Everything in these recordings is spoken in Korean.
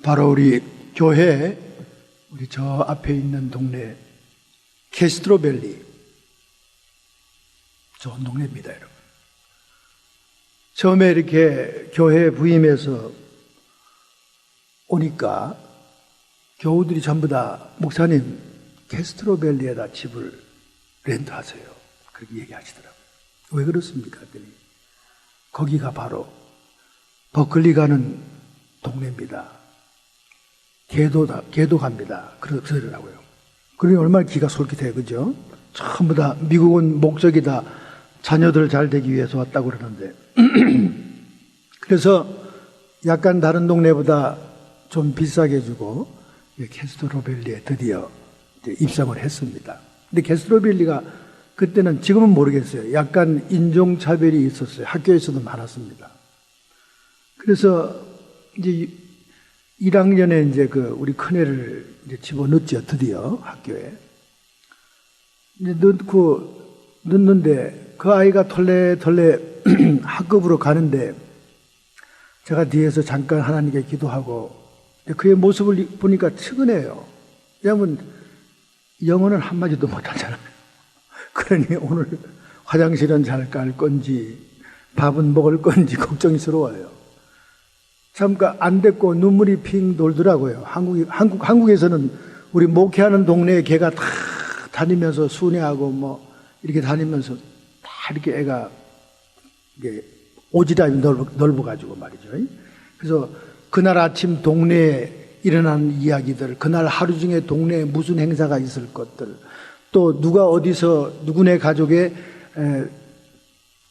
바로 우리 교회, 우리 저 앞에 있는 동네 캐스트로밸리, 좋은 동네입니다, 여러분. 처음에 이렇게 교회에 부임해서 오니까 교우들이 전부 다 목사님 캐스트로밸리에다 집을 렌트하세요, 그렇게 얘기하시더라고요. 왜 그렇습니까? 했더니 거기가 바로 버클리 가는 동네입니다. 개도 갑니다. 그러더라고요. 그러니 얼마나 기가 솔깃해요, 그죠? 전부 다 미국은 목적이 다 자녀들 잘 되기 위해서 왔다고 그러는데 그래서 약간 다른 동네보다 좀 비싸게 주고 캐스트로밸리에 드디어 입성을 했습니다. 근데 캐스트로밸리가 그때는, 지금은 모르겠어요, 약간 인종차별이 있었어요. 학교에서도 많았습니다. 그래서 이제 1학년에 이제 우리 큰애를 이제 집어넣었죠, 드디어 학교에. 이제 넣는데 그 아이가 털레털레 학급으로 가는데 제가 뒤에서 잠깐 하나님께 기도하고, 그의 모습을 보니까 측은해요. 왜냐하면 영어는 한마디도 못하잖아요. 그러니 오늘 화장실은 잘 갈 건지 밥은 먹을 건지 걱정스러워요. 참 안 됐고 눈물이 핑 돌더라고요. 한국에서는 우리 목회하는 동네에 걔가 다 다니면서 순회하고 뭐 이렇게 다니면서 다 이렇게 애가 이게 오지랖이 넓어가지고 말이죠. 그래서 그날 아침 동네에 일어난 이야기들, 그날 하루 중에 동네에 무슨 행사가 있을 것들, 또 누가 어디서 누구네 가족에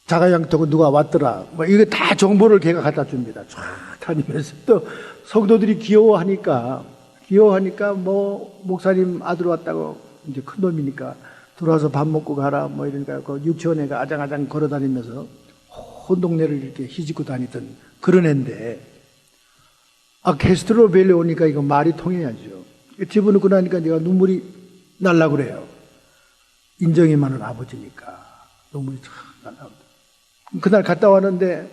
자가양토고 누가 왔더라, 뭐 이거 다 정보를 걔가 갖다 줍니다. 쫙 다니면서 또 성도들이 귀여워하니까 뭐 목사님 아들 왔다고, 이제 큰 놈이니까 들어와서 밥 먹고 가라 뭐 이러니까 그 유치원에가 아장아장 걸어 다니면서 온 동네를 이렇게 희짓고 다니던 그런 애인데, 캐스트로밸리 오니까 이거 말이 통해야죠. 집어넣고 나니까 내가 눈물이 날라 그래요. 인정이 많은 아버지니까 눈물이 참 날라. 그날 갔다 왔는데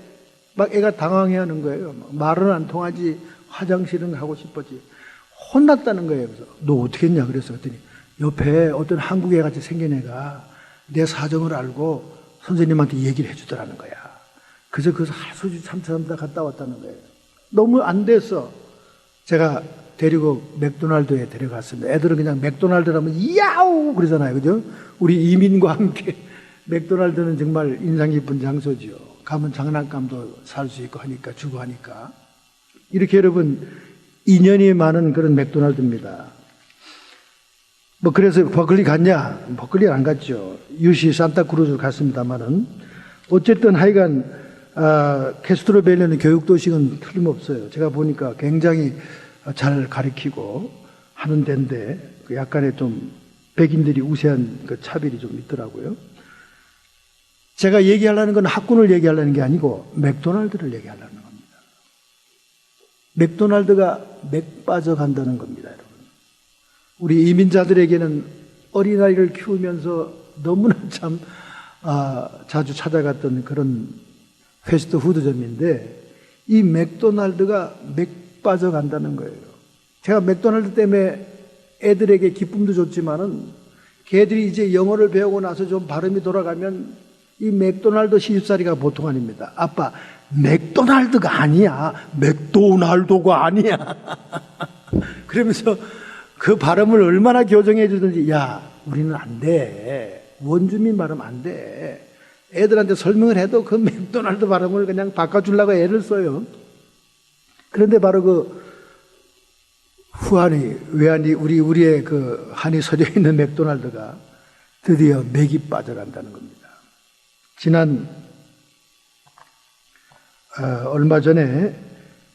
막 애가 당황해하는 거예요. 말은 안 통하지 화장실은 가고 싶었지. 혼났다는 거예요. 그래서 너 어떻게 했냐 그래서 그랬더니 옆에 어떤 한국 애 같이 생긴 애가 내 사정을 알고 선생님한테 얘기를 해주더라는 거야. 그래서 그 하소주 참다 갔다 왔다는 거예요. 너무 안 됐어. 제가 데리고 맥도날드에 데려갔습니다. 애들은 그냥 맥도날드라면 야우 그러잖아요, 그죠? 우리 이민과 함께 맥도날드는 정말 인상 깊은 장소죠. 가면 장난감도 살 수 있고 하니까, 주고 하니까. 이렇게 여러분 인연이 많은 그런 맥도날드입니다. 뭐 그래서 버클리 갔냐? 버클리 안 갔죠. UC 산타크루즈 갔습니다만은 어쨌든 하여간 캐스트로밸리는 교육도식은 틀림없어요. 제가 보니까 굉장히 잘 가르치고 하는 데인데 약간의 좀 백인들이 우세한 그 차별이 좀 있더라고요. 제가 얘기하려는 건 학군을 얘기하려는 게 아니고 맥도날드를 얘기하려는 겁니다. 맥도날드가 맥 빠져간다는 겁니다, 여러분. 우리 이민자들에게는 어린아이를 키우면서 너무나 참 자주 찾아갔던 그런 패스트푸드점인데 이 맥도날드가 맥 빠져간다는 거예요. 제가 맥도날드 때문에 애들에게 기쁨도 줬지만은 걔들이 이제 영어를 배우고 나서 좀 발음이 돌아가면 이 맥도날드 시집살이가 보통 아닙니다. 아빠, 맥도날드가 아니야. 맥도날도가 아니야. 그러면서 그 발음을 얼마나 교정해 주든지, 야, 우리는 안 돼. 원주민 발음 안 돼. 애들한테 설명을 해도 그 맥도날드 발음을 그냥 바꿔주려고 애를 써요. 그런데 바로 그 외환이 우리의 그 한이 서려 있는 맥도날드가 드디어 맥이 빠져간다는 겁니다. 지난 얼마 전에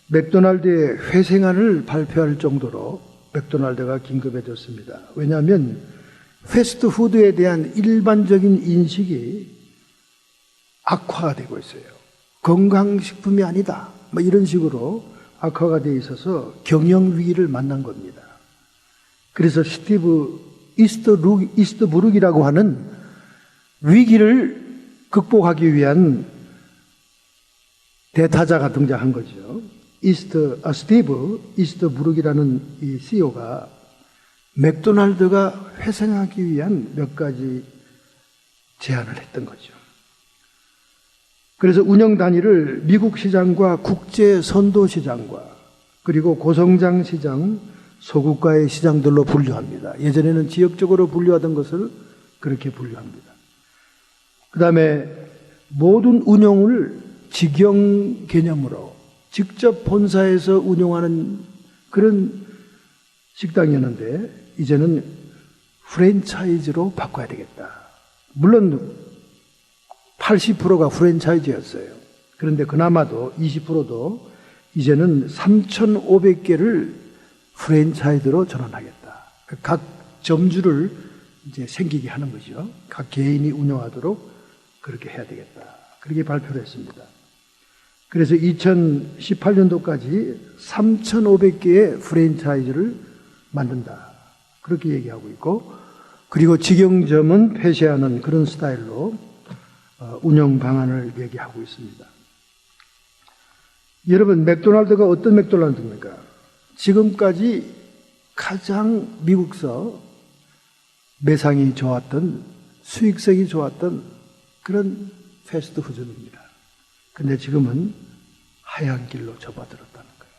맥도날드의 회생안을 발표할 정도로 맥도날드가 긴급해졌습니다. 왜냐하면 패스트푸드에 대한 일반적인 인식이 악화가 되고 있어요. 건강식품이 아니다, 뭐 이런 식으로 악화가 되어 있어서 경영위기를 만난 겁니다. 그래서 스티브 이스트브룩이라고 하는 위기를 극복하기 위한 대타자가 등장한 거죠. 스티브 이스터부룩이라는 이 CEO가 맥도날드가 회생하기 위한 몇 가지 제안을 했던 거죠. 그래서 운영 단위를 미국 시장과 국제 선도 시장과 그리고 고성장 시장, 소국가의 시장들로 분류합니다. 예전에는 지역적으로 분류하던 것을 그렇게 분류합니다. 그 다음에 모든 운영을 직영 개념으로 직접 본사에서 운영하는 그런 식당이었는데 이제는 프랜차이즈로 바꿔야 되겠다. 물론 80%가 프랜차이즈였어요. 그런데 그나마도 20%도 이제는 3,500개를 프랜차이즈로 전환하겠다. 각 점주를 이제 생기게 하는 거죠. 각 개인이 운영하도록 그렇게 해야 되겠다. 그렇게 발표를 했습니다. 그래서 2018년도까지 3,500개의 프랜차이즈를 만든다. 그렇게 얘기하고 있고, 그리고 직영점은 폐쇄하는 그런 스타일로 운영 방안을 얘기하고 있습니다. 여러분, 맥도날드가 어떤 맥도날드입니까? 지금까지 가장 미국서 매상이 좋았던, 수익성이 좋았던 그런 패스트푸드입니다. 근데 지금은 하얀 길로 접어들었다는 거예요.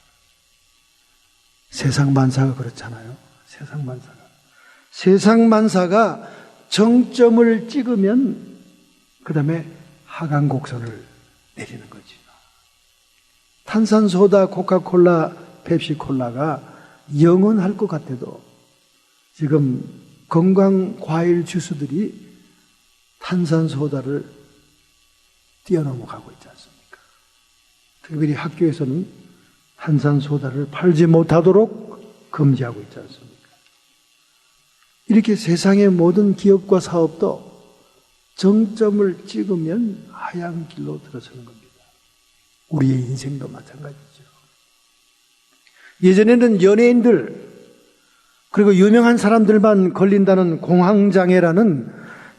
세상 만사가 그렇잖아요. 세상 만사가 정점을 찍으면 그 다음에 하강 곡선을 내리는 거지. 탄산소다, 코카콜라, 펩시콜라가 영원할 것 같아도 지금 건강 과일 주스들이 탄산소다를 뛰어넘어가고 있지 않습니까? 특별히 학교에서는 탄산소다를 팔지 못하도록 금지하고 있지 않습니까? 이렇게 세상의 모든 기업과 사업도 정점을 찍으면 하얀 길로 들어서는 겁니다. 우리의 인생도 마찬가지죠. 예전에는 연예인들 그리고 유명한 사람들만 걸린다는 공황장애라는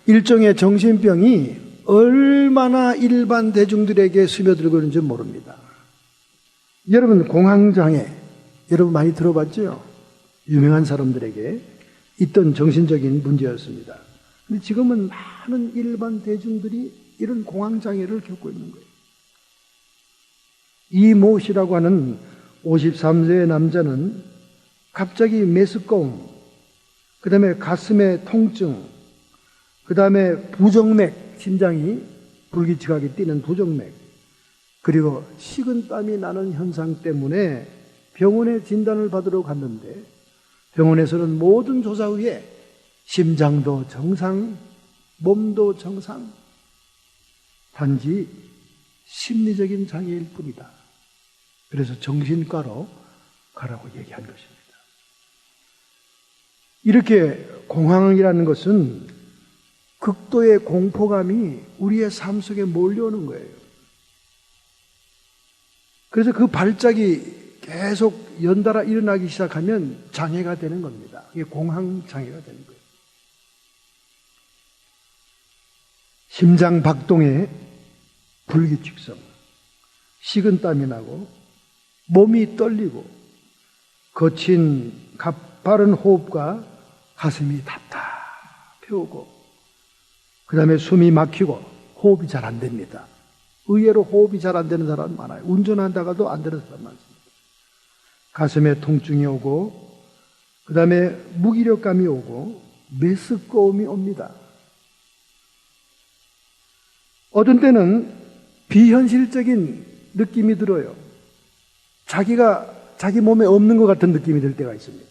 일종의 정신병이 얼마나 일반 대중들에게 스며들고 있는지 모릅니다. 여러분, 공황장애 여러분 많이 들어봤죠? 유명한 사람들에게 있던 정신적인 문제였습니다. 근데 지금은 많은 일반 대중들이 이런 공황장애를 겪고 있는 거예요. 이모 씨라고 하는 53세의 남자는 갑자기 메스꺼움, 그 다음에 가슴에 통증, 그 다음에 부정맥, 심장이 불규칙하게 뛰는 부정맥, 그리고 식은땀이 나는 현상 때문에 병원에 진단을 받으러 갔는데 병원에서는 모든 조사 후에 심장도 정상, 몸도 정상, 단지 심리적인 장애일 뿐이다. 그래서 정신과로 가라고 얘기한 것입니다. 이렇게 공황이라는 것은 극도의 공포감이 우리의 삶 속에 몰려오는 거예요. 그래서 그 발작이 계속 연달아 일어나기 시작하면 장애가 되는 겁니다. 이게 공황장애가 되는 거예요. 심장 박동에 불규칙성, 식은땀이 나고 몸이 떨리고 거친 가파른 호흡과 가슴이 답답해오고 그 다음에 숨이 막히고 호흡이 잘 안 됩니다. 의외로 호흡이 잘 안 되는 사람 많아요. 운전하다가도 안 되는 사람 많습니다. 가슴에 통증이 오고 그 다음에 무기력감이 오고 메스꺼움이 옵니다. 어떤 때는 비현실적인 느낌이 들어요. 자기 몸에 없는 것 같은 느낌이 들 때가 있습니다.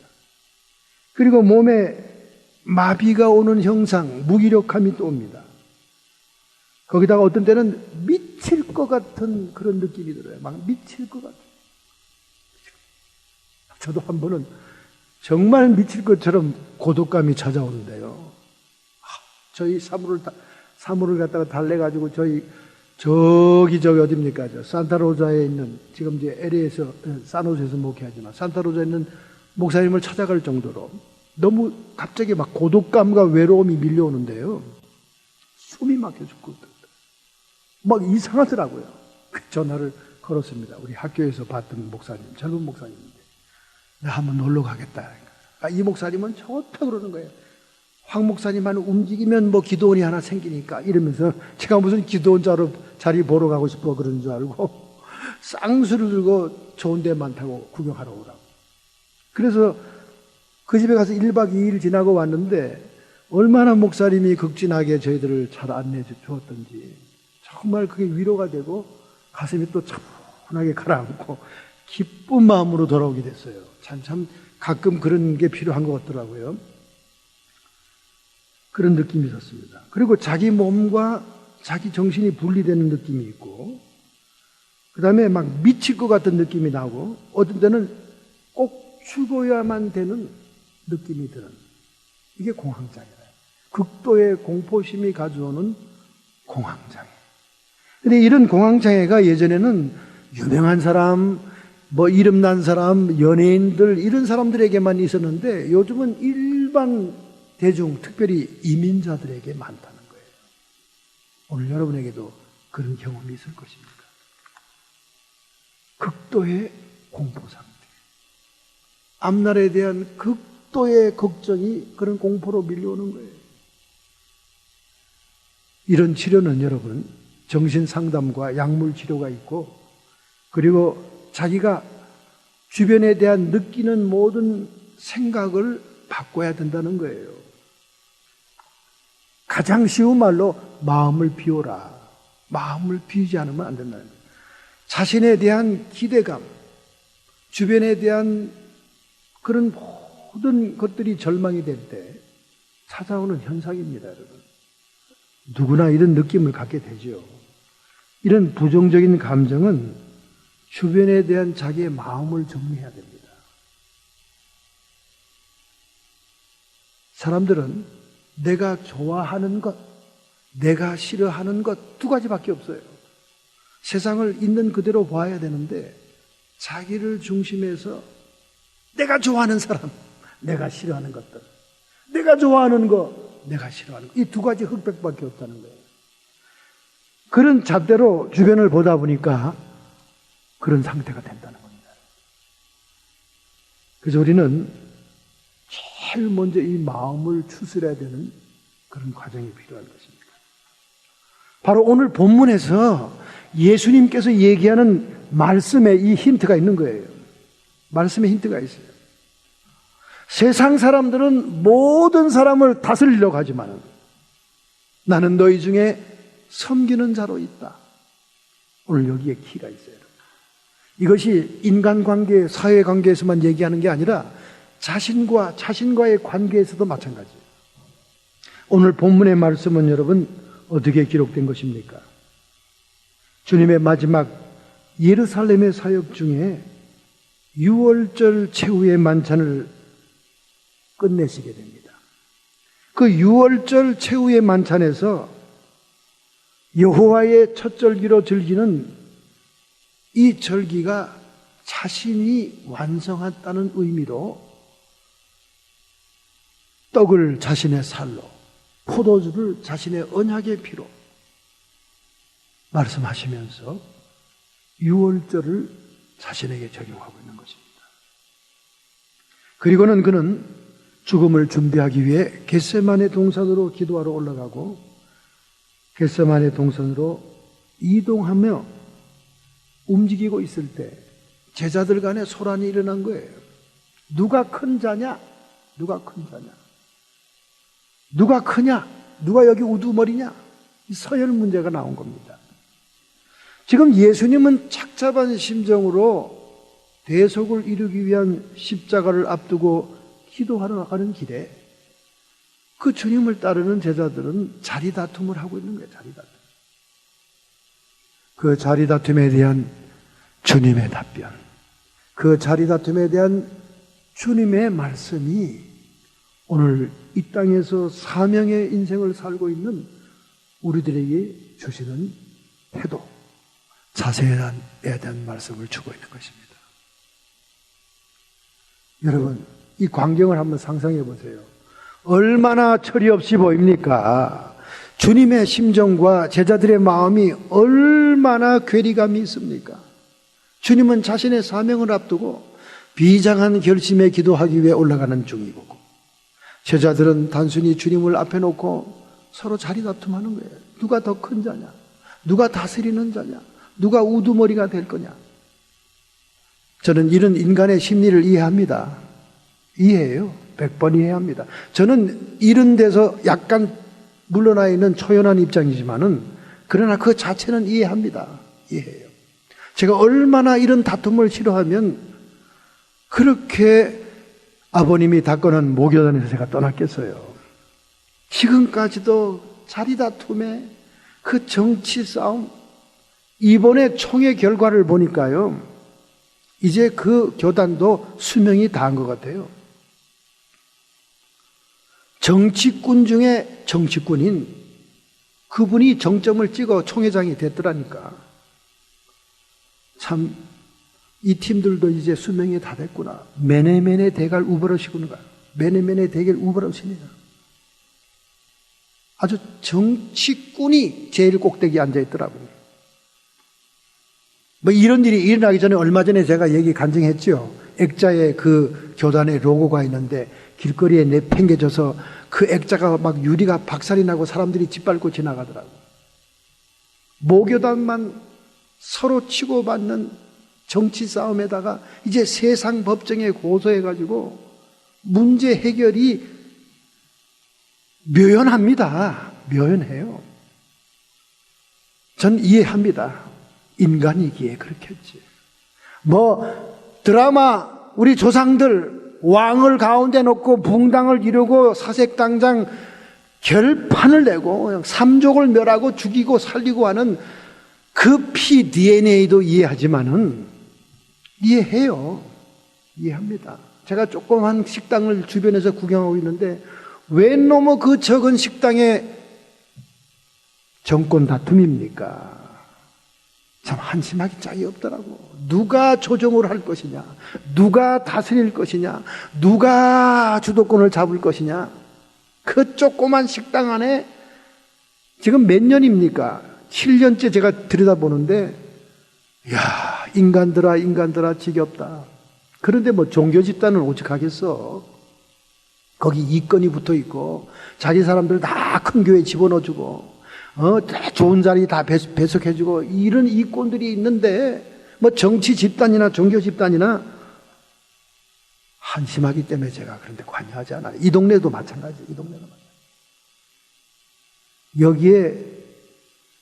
그리고 몸에 마비가 오는 형상, 무기력함이 또 옵니다. 거기다가 어떤 때는 미칠 것 같은 그런 느낌이 들어요. 막 미칠 것 같아요. 저도 한 번은 정말 미칠 것처럼 고독감이 찾아오는데요. 저희 사무를 갖다가 달래가지고 저기 어딥니까? 산타로자에 있는, 지금 이제 LA에서, 산호세에서 목회하지만, 산타로자에 있는 목사님을 찾아갈 정도로 너무 갑자기 막 고독감과 외로움이 밀려오는데요. 숨이 막혀 죽고, 막 이상하더라고요. 전화를 걸었습니다. 우리 학교에서 봤던 목사님, 젊은 목사님인데 나 한번 놀러 가겠다. 이 목사님은 좋다 그러는 거예요. 황 목사님만 움직이면 뭐 기도원이 하나 생기니까 이러면서 제가 무슨 기도원 자리 보러 가고 싶어 그러는 줄 알고 쌍수를 들고 좋은 데 많다고 구경하러 오라고. 그래서 그 집에 가서 1박 2일 지나고 왔는데 얼마나 목사님이 극진하게 저희들을 잘 안내해 주었던지 정말 그게 위로가 되고 가슴이 또 차분하게 가라앉고 기쁜 마음으로 돌아오게 됐어요. 참 가끔 그런 게 필요한 것 같더라고요. 그런 느낌이 있었습니다. 그리고 자기 몸과 자기 정신이 분리되는 느낌이 있고 그 다음에 막 미칠 것 같은 느낌이 나고 어떤 때는 꼭 죽어야만 되는 느낌이 드는 이게 공황장애예요. 극도의 공포심이 가져오는 공황장애. 근데 이런 공황장애가 예전에는 유명한 사람, 뭐 이름난 사람, 연예인들 이런 사람들에게만 있었는데 요즘은 일반 대중, 특별히 이민자들에게 많다는 거예요. 오늘 여러분에게도 그런 경험이 있을 것입니까? 극도의 공포 상태. 앞날에 대한 극도의 걱정이 그런 공포로 밀려오는 거예요. 이런 치료는 여러분, 정신상담과 약물치료가 있고 그리고 자기가 주변에 대한 느끼는 모든 생각을 바꿔야 된다는 거예요. 가장 쉬운 말로 마음을 비워라. 마음을 비우지 않으면 안 된다는 거예요. 자신에 대한 기대감, 주변에 대한 그런 모든 것들이 절망이 될 때 찾아오는 현상입니다, 여러분. 누구나 이런 느낌을 갖게 되죠. 이런 부정적인 감정은 주변에 대한 자기의 마음을 정리해야 됩니다. 사람들은 내가 좋아하는 것, 내가 싫어하는 것 두 가지밖에 없어요. 세상을 있는 그대로 봐야 되는데 자기를 중심해서 내가 좋아하는 사람, 내가 싫어하는 것들, 내가 좋아하는 거, 내가 싫어하는 거, 이 두 가지 흑백밖에 없다는 거예요. 그런 잣대로 주변을 보다 보니까 그런 상태가 된다는 겁니다. 그래서 우리는 제일 먼저 이 마음을 추스려야 되는 그런 과정이 필요한 것입니다. 바로 오늘 본문에서 예수님께서 얘기하는 말씀에 이 힌트가 있는 거예요. 말씀에 힌트가 있어요. 세상 사람들은 모든 사람을 다스리려고 하지만 나는 너희 중에 섬기는 자로 있다. 오늘 여기에 키가 있어요. 이것이 인간관계, 사회관계에서만 얘기하는 게 아니라 자신과의 관계에서도 마찬가지예요. 오늘 본문의 말씀은 여러분 어떻게 기록된 것입니까? 주님의 마지막 예루살렘의 사역 중에 6월절 최후의 만찬을 끝내시게 됩니다. 그 6월절 최후의 만찬에서 여호와의 첫 절기로 즐기는 이 절기가 자신이 완성했다는 의미로 떡을 자신의 살로, 포도주를 자신의 언약의 피로 말씀하시면서 6월절을 자신에게 적용하고 있는 것입니다. 그리고는 그는 죽음을 준비하기 위해 겟세마네 동산으로 기도하러 올라가고 겟세마네 동산으로 이동하며 움직이고 있을 때 제자들 간에 소란이 일어난 거예요. 누가 큰 자냐? 누가 큰 자냐? 누가 크냐? 누가 여기 우두머리냐? 이 서열 문제가 나온 겁니다. 지금 예수님은 착잡한 심정으로 대속을 이루기 위한 십자가를 앞두고 기도하러 나가는 길에 그 주님을 따르는 제자들은 자리 다툼을 하고 있는 거예요. 자리 다툼. 그 자리 다툼에 대한 주님의 답변, 그 자리 다툼에 대한 주님의 말씀이 오늘 이 땅에서 사명의 인생을 살고 있는 우리들에게 주시는 태도, 자세에 대한 말씀을 주고 있는 것입니다. 여러분, 이 광경을 한번 상상해 보세요. 얼마나 철이 없이 보입니까? 주님의 심정과 제자들의 마음이 얼마나 괴리감이 있습니까? 주님은 자신의 사명을 앞두고 비장한 결심에 기도하기 위해 올라가는 중이고, 제자들은 단순히 주님을 앞에 놓고 서로 자리 다툼하는 거예요. 누가 더 큰 자냐? 누가 다스리는 자냐? 누가 우두머리가 될 거냐? 저는 이런 인간의 심리를 이해합니다. 이해해요. 100번 이해합니다. 저는 이런 데서 약간 물러나 있는 초연한 입장이지만은, 그러나 그 자체는 이해합니다. 이해해요. 제가 얼마나 이런 다툼을 싫어하면 그렇게 아버님이 다꺼는 모교단에서 제가 떠났겠어요. 지금까지도 자리 다툼에 그 정치 싸움, 이번에 총회 결과를 보니까요, 이제 그 교단도 수명이 다한 것 같아요. 정치꾼 중에 정치꾼인 그분이 정점을 찍어 총회장이 됐더라니까. 참, 이 팀들도 이제 수명이 다 됐구나. 메네메네 대갈 우버러시구나. 메네메네 대갈 우버러시네요. 아주 정치꾼이 제일 꼭대기에 앉아있더라고요. 뭐 이런 일이 일어나기 전에 얼마 전에 제가 얘기 간증했죠. 액자에 그 교단의 로고가 있는데 길거리에 내팽개져서 그 액자가 막 유리가 박살이 나고 사람들이 짓밟고 지나가더라고요. 모교단만 서로 치고받는 정치 싸움에다가 이제 세상 법정에 고소해가지고 문제 해결이 묘연합니다. 묘연해요. 전 이해합니다. 인간이기에 그렇겠지. 뭐 드라마 우리 조상들 왕을 가운데 놓고 붕당을 이루고 사색당장 결판을 내고 그냥 삼족을 멸하고 죽이고 살리고 하는 그 피 DNA도 이해하지만은 이해해요. 이해합니다. 제가 조그만 식당을 주변에서 구경하고 있는데 웬 놈의 그 적은 식당에 정권 다툼입니까? 참 한심하기 짝이 없더라고. 누가 조정을 할 것이냐, 누가 다스릴 것이냐, 누가 주도권을 잡을 것이냐. 그 조그만 식당 안에 지금 몇 년입니까? 7년째 제가 들여다보는데, 야, 인간들아 지겹다. 그런데 뭐 종교 집단은 오직하겠어. 거기 이권이 붙어 있고 자기 사람들 다 큰 교회 집어넣어주고 다 좋은 자리 다 배석해주고 이런 이권들이 있는데, 뭐 정치 집단이나 종교 집단이나 한심하기 때문에 제가 그런데 관여하지 않아요. 이 동네도 마찬가지. 이 동네도 마찬가지. 여기에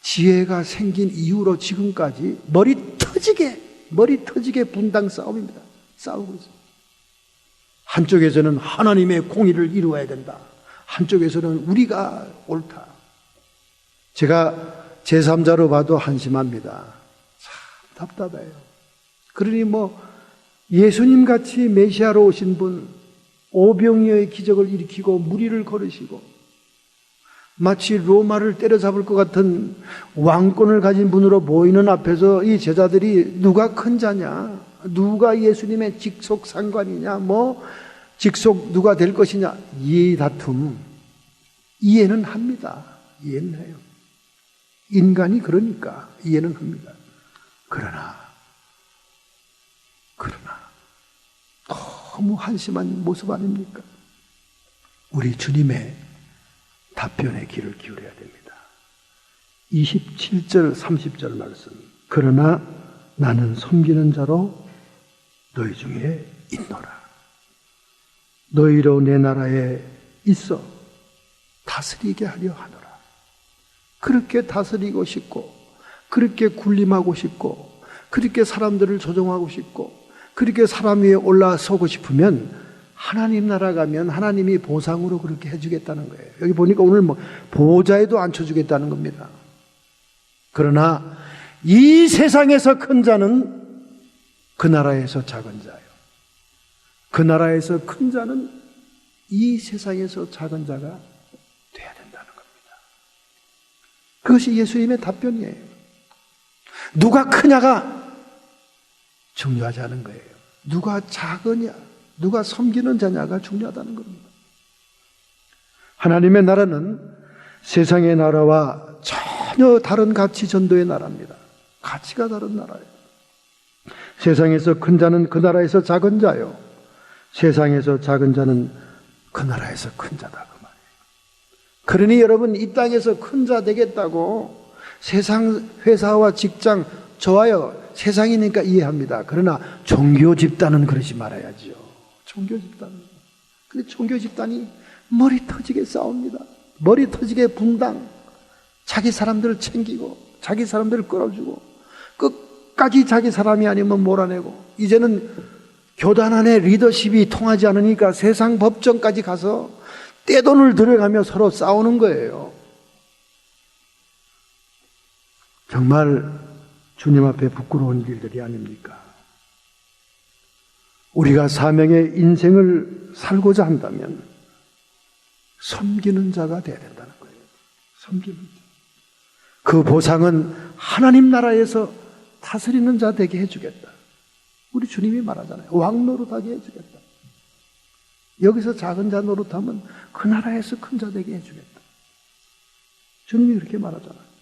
지혜가 생긴 이후로 지금까지 머리 터지게 분당 싸움입니다. 싸우고 있어요. 한쪽에서는 하나님의 공의를 이루어야 된다. 한쪽에서는 우리가 옳다. 제가 제3자로 봐도 한심합니다. 참 답답해요. 그러니 뭐 예수님 같이 메시아로 오신 분, 오병이어의 기적을 일으키고 무리를 걸으시고 마치 로마를 때려잡을 것 같은 왕권을 가진 분으로 보이는 앞에서 이 제자들이 누가 큰 자냐, 누가 예수님의 직속 상관이냐, 뭐 직속 누가 될 것이냐, 이 다툼 이해는 합니다. 이해는 해요. 인간이 그러니까 이해는 합니다. 그러나 너무 한심한 모습 아닙니까? 우리 주님의 답변의 귀를 기울여야 됩니다. 27절 30절 말씀. 그러나 나는 섬기는 자로 너희 중에 있노라. 너희로 내 나라에 있어 다스리게 하려 하노라. 그렇게 다스리고 싶고, 그렇게 군림하고 싶고, 그렇게 사람들을 조종하고 싶고, 그렇게 사람 위에 올라서고 싶으면 하나님 나라 가면 하나님이 보상으로 그렇게 해주겠다는 거예요. 여기 보니까 오늘 뭐 보좌에도 앉혀주겠다는 겁니다. 그러나 이 세상에서 큰 자는 그 나라에서 작은 자예요. 그 나라에서 큰 자는 이 세상에서 작은 자가 돼야 된다는 겁니다. 그것이 예수님의 답변이에요. 누가 크냐가 중요하지 않은 거예요. 누가 작으냐, 누가 섬기는 자냐가 중요하다는 겁니다. 하나님의 나라는 세상의 나라와 전혀 다른 가치 전도의 나라입니다. 가치가 다른 나라예요. 세상에서 큰 자는 그 나라에서 작은 자요. 세상에서 작은 자는 그 나라에서 큰 자다. 그 말이에요. 그러니 여러분, 이 땅에서 큰 자 되겠다고 세상 회사와 직장 좋아요. 세상이니까 이해합니다. 그러나 종교 집단은 그러지 말아야죠. 종교 집단은. 근데 종교 집단이 머리 터지게 싸웁니다. 머리 터지게 분당. 자기 사람들을 챙기고 자기 사람들을 끌어주고 끝까지 자기 사람이 아니면 몰아내고, 이제는 교단 안에 리더십이 통하지 않으니까 세상 법정까지 가서 떼돈을 들여가며 서로 싸우는 거예요. 정말 주님 앞에 부끄러운 일들이 아닙니까? 우리가 사명의 인생을 살고자 한다면 섬기는 자가 되어야 된다는 거예요. 섬기는 자. 그 보상은 하나님 나라에서 다스리는 자 되게 해주겠다. 우리 주님이 말하잖아요. 왕 노릇하게 해주겠다. 여기서 작은 자 노릇하면 그 나라에서 큰 자 되게 해주겠다. 주님이 그렇게 말하잖아요.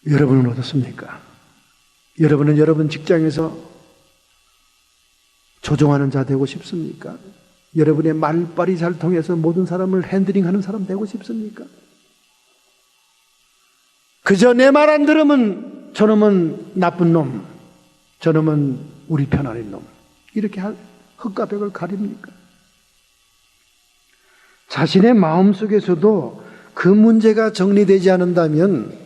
여러분은 어떻습니까? 여러분은 여러분 직장에서 조종하는 자 되고 싶습니까? 여러분의 말빨이 잘 통해서 모든 사람을 핸들링하는 사람 되고 싶습니까? 그저 내 말 안 들으면 저놈은 나쁜 놈, 저놈은 우리 편 아닌 놈, 이렇게 흙과 벽을 가립니까? 자신의 마음속에서도 그 문제가 정리되지 않는다면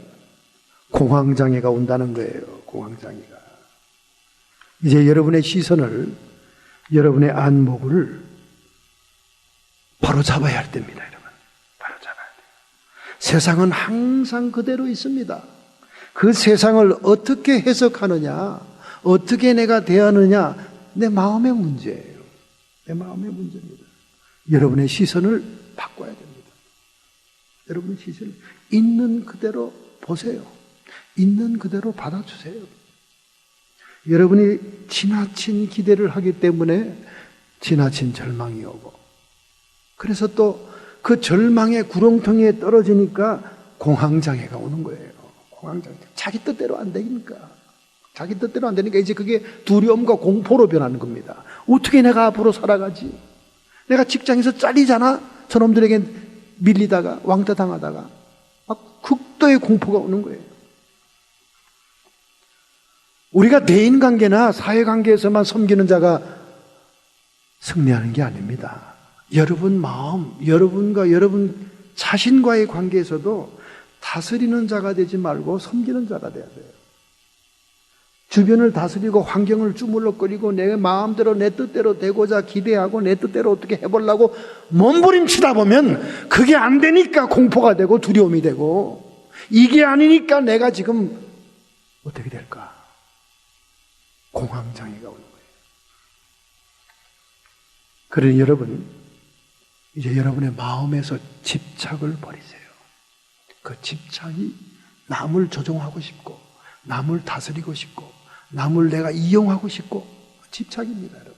공황장애가 온다는 거예요. 공황장애가. 이제 여러분의 시선을, 여러분의 안목을 바로 잡아야 할 때입니다, 여러분. 바로 잡아야 돼요. 세상은 항상 그대로 있습니다. 그 세상을 어떻게 해석하느냐, 어떻게 내가 대하느냐, 내 마음의 문제예요. 내 마음의 문제입니다. 여러분의 시선을 바꿔야 됩니다. 여러분의 시선을 있는 그대로 보세요. 있는 그대로 받아주세요. 여러분이 지나친 기대를 하기 때문에 지나친 절망이 오고, 그래서 또 그 절망의 구렁텅이에 떨어지니까 공황장애가 오는 거예요. 공황장애. 자기 뜻대로 안 되니까. 자기 뜻대로 안 되니까 이제 그게 두려움과 공포로 변하는 겁니다. 어떻게 내가 앞으로 살아가지? 내가 직장에서 잘리잖아? 저놈들에게 밀리다가 왕따 당하다가 막 극도의 공포가 오는 거예요. 우리가 대인관계나 사회관계에서만 섬기는 자가 승리하는 게 아닙니다. 여러분 마음, 여러분과 여러분 자신과의 관계에서도 다스리는 자가 되지 말고 섬기는 자가 돼야 돼요. 주변을 다스리고 환경을 주물럭거리고 내 마음대로 내 뜻대로 되고자 기대하고 내 뜻대로 어떻게 해보려고 몸부림치다 보면 그게 안 되니까 공포가 되고 두려움이 되고, 이게 아니니까 내가 지금 어떻게 될까? 공황장애가 오는 거예요. 그러니 여러분, 이제 여러분의 마음에서 집착을 버리세요. 그 집착이 남을 조종하고 싶고, 남을 다스리고 싶고, 남을 내가 이용하고 싶고, 집착입니다, 여러분.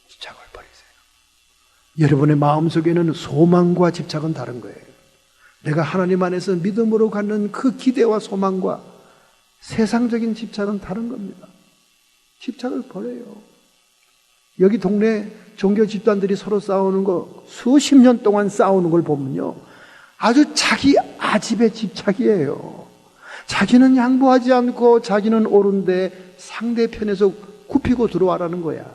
집착을 버리세요. 여러분의 마음속에는 소망과 집착은 다른 거예요. 내가 하나님 안에서 믿음으로 갖는 그 기대와 소망과 세상적인 집착은 다른 겁니다. 집착을 버려요. 여기 동네 종교 집단들이 서로 싸우는 거, 수십 년 동안 싸우는 걸 보면요, 아주 자기 아집의 집착이에요. 자기는 양보하지 않고 자기는 옳은데 상대편에서 굽히고 들어와라는 거야.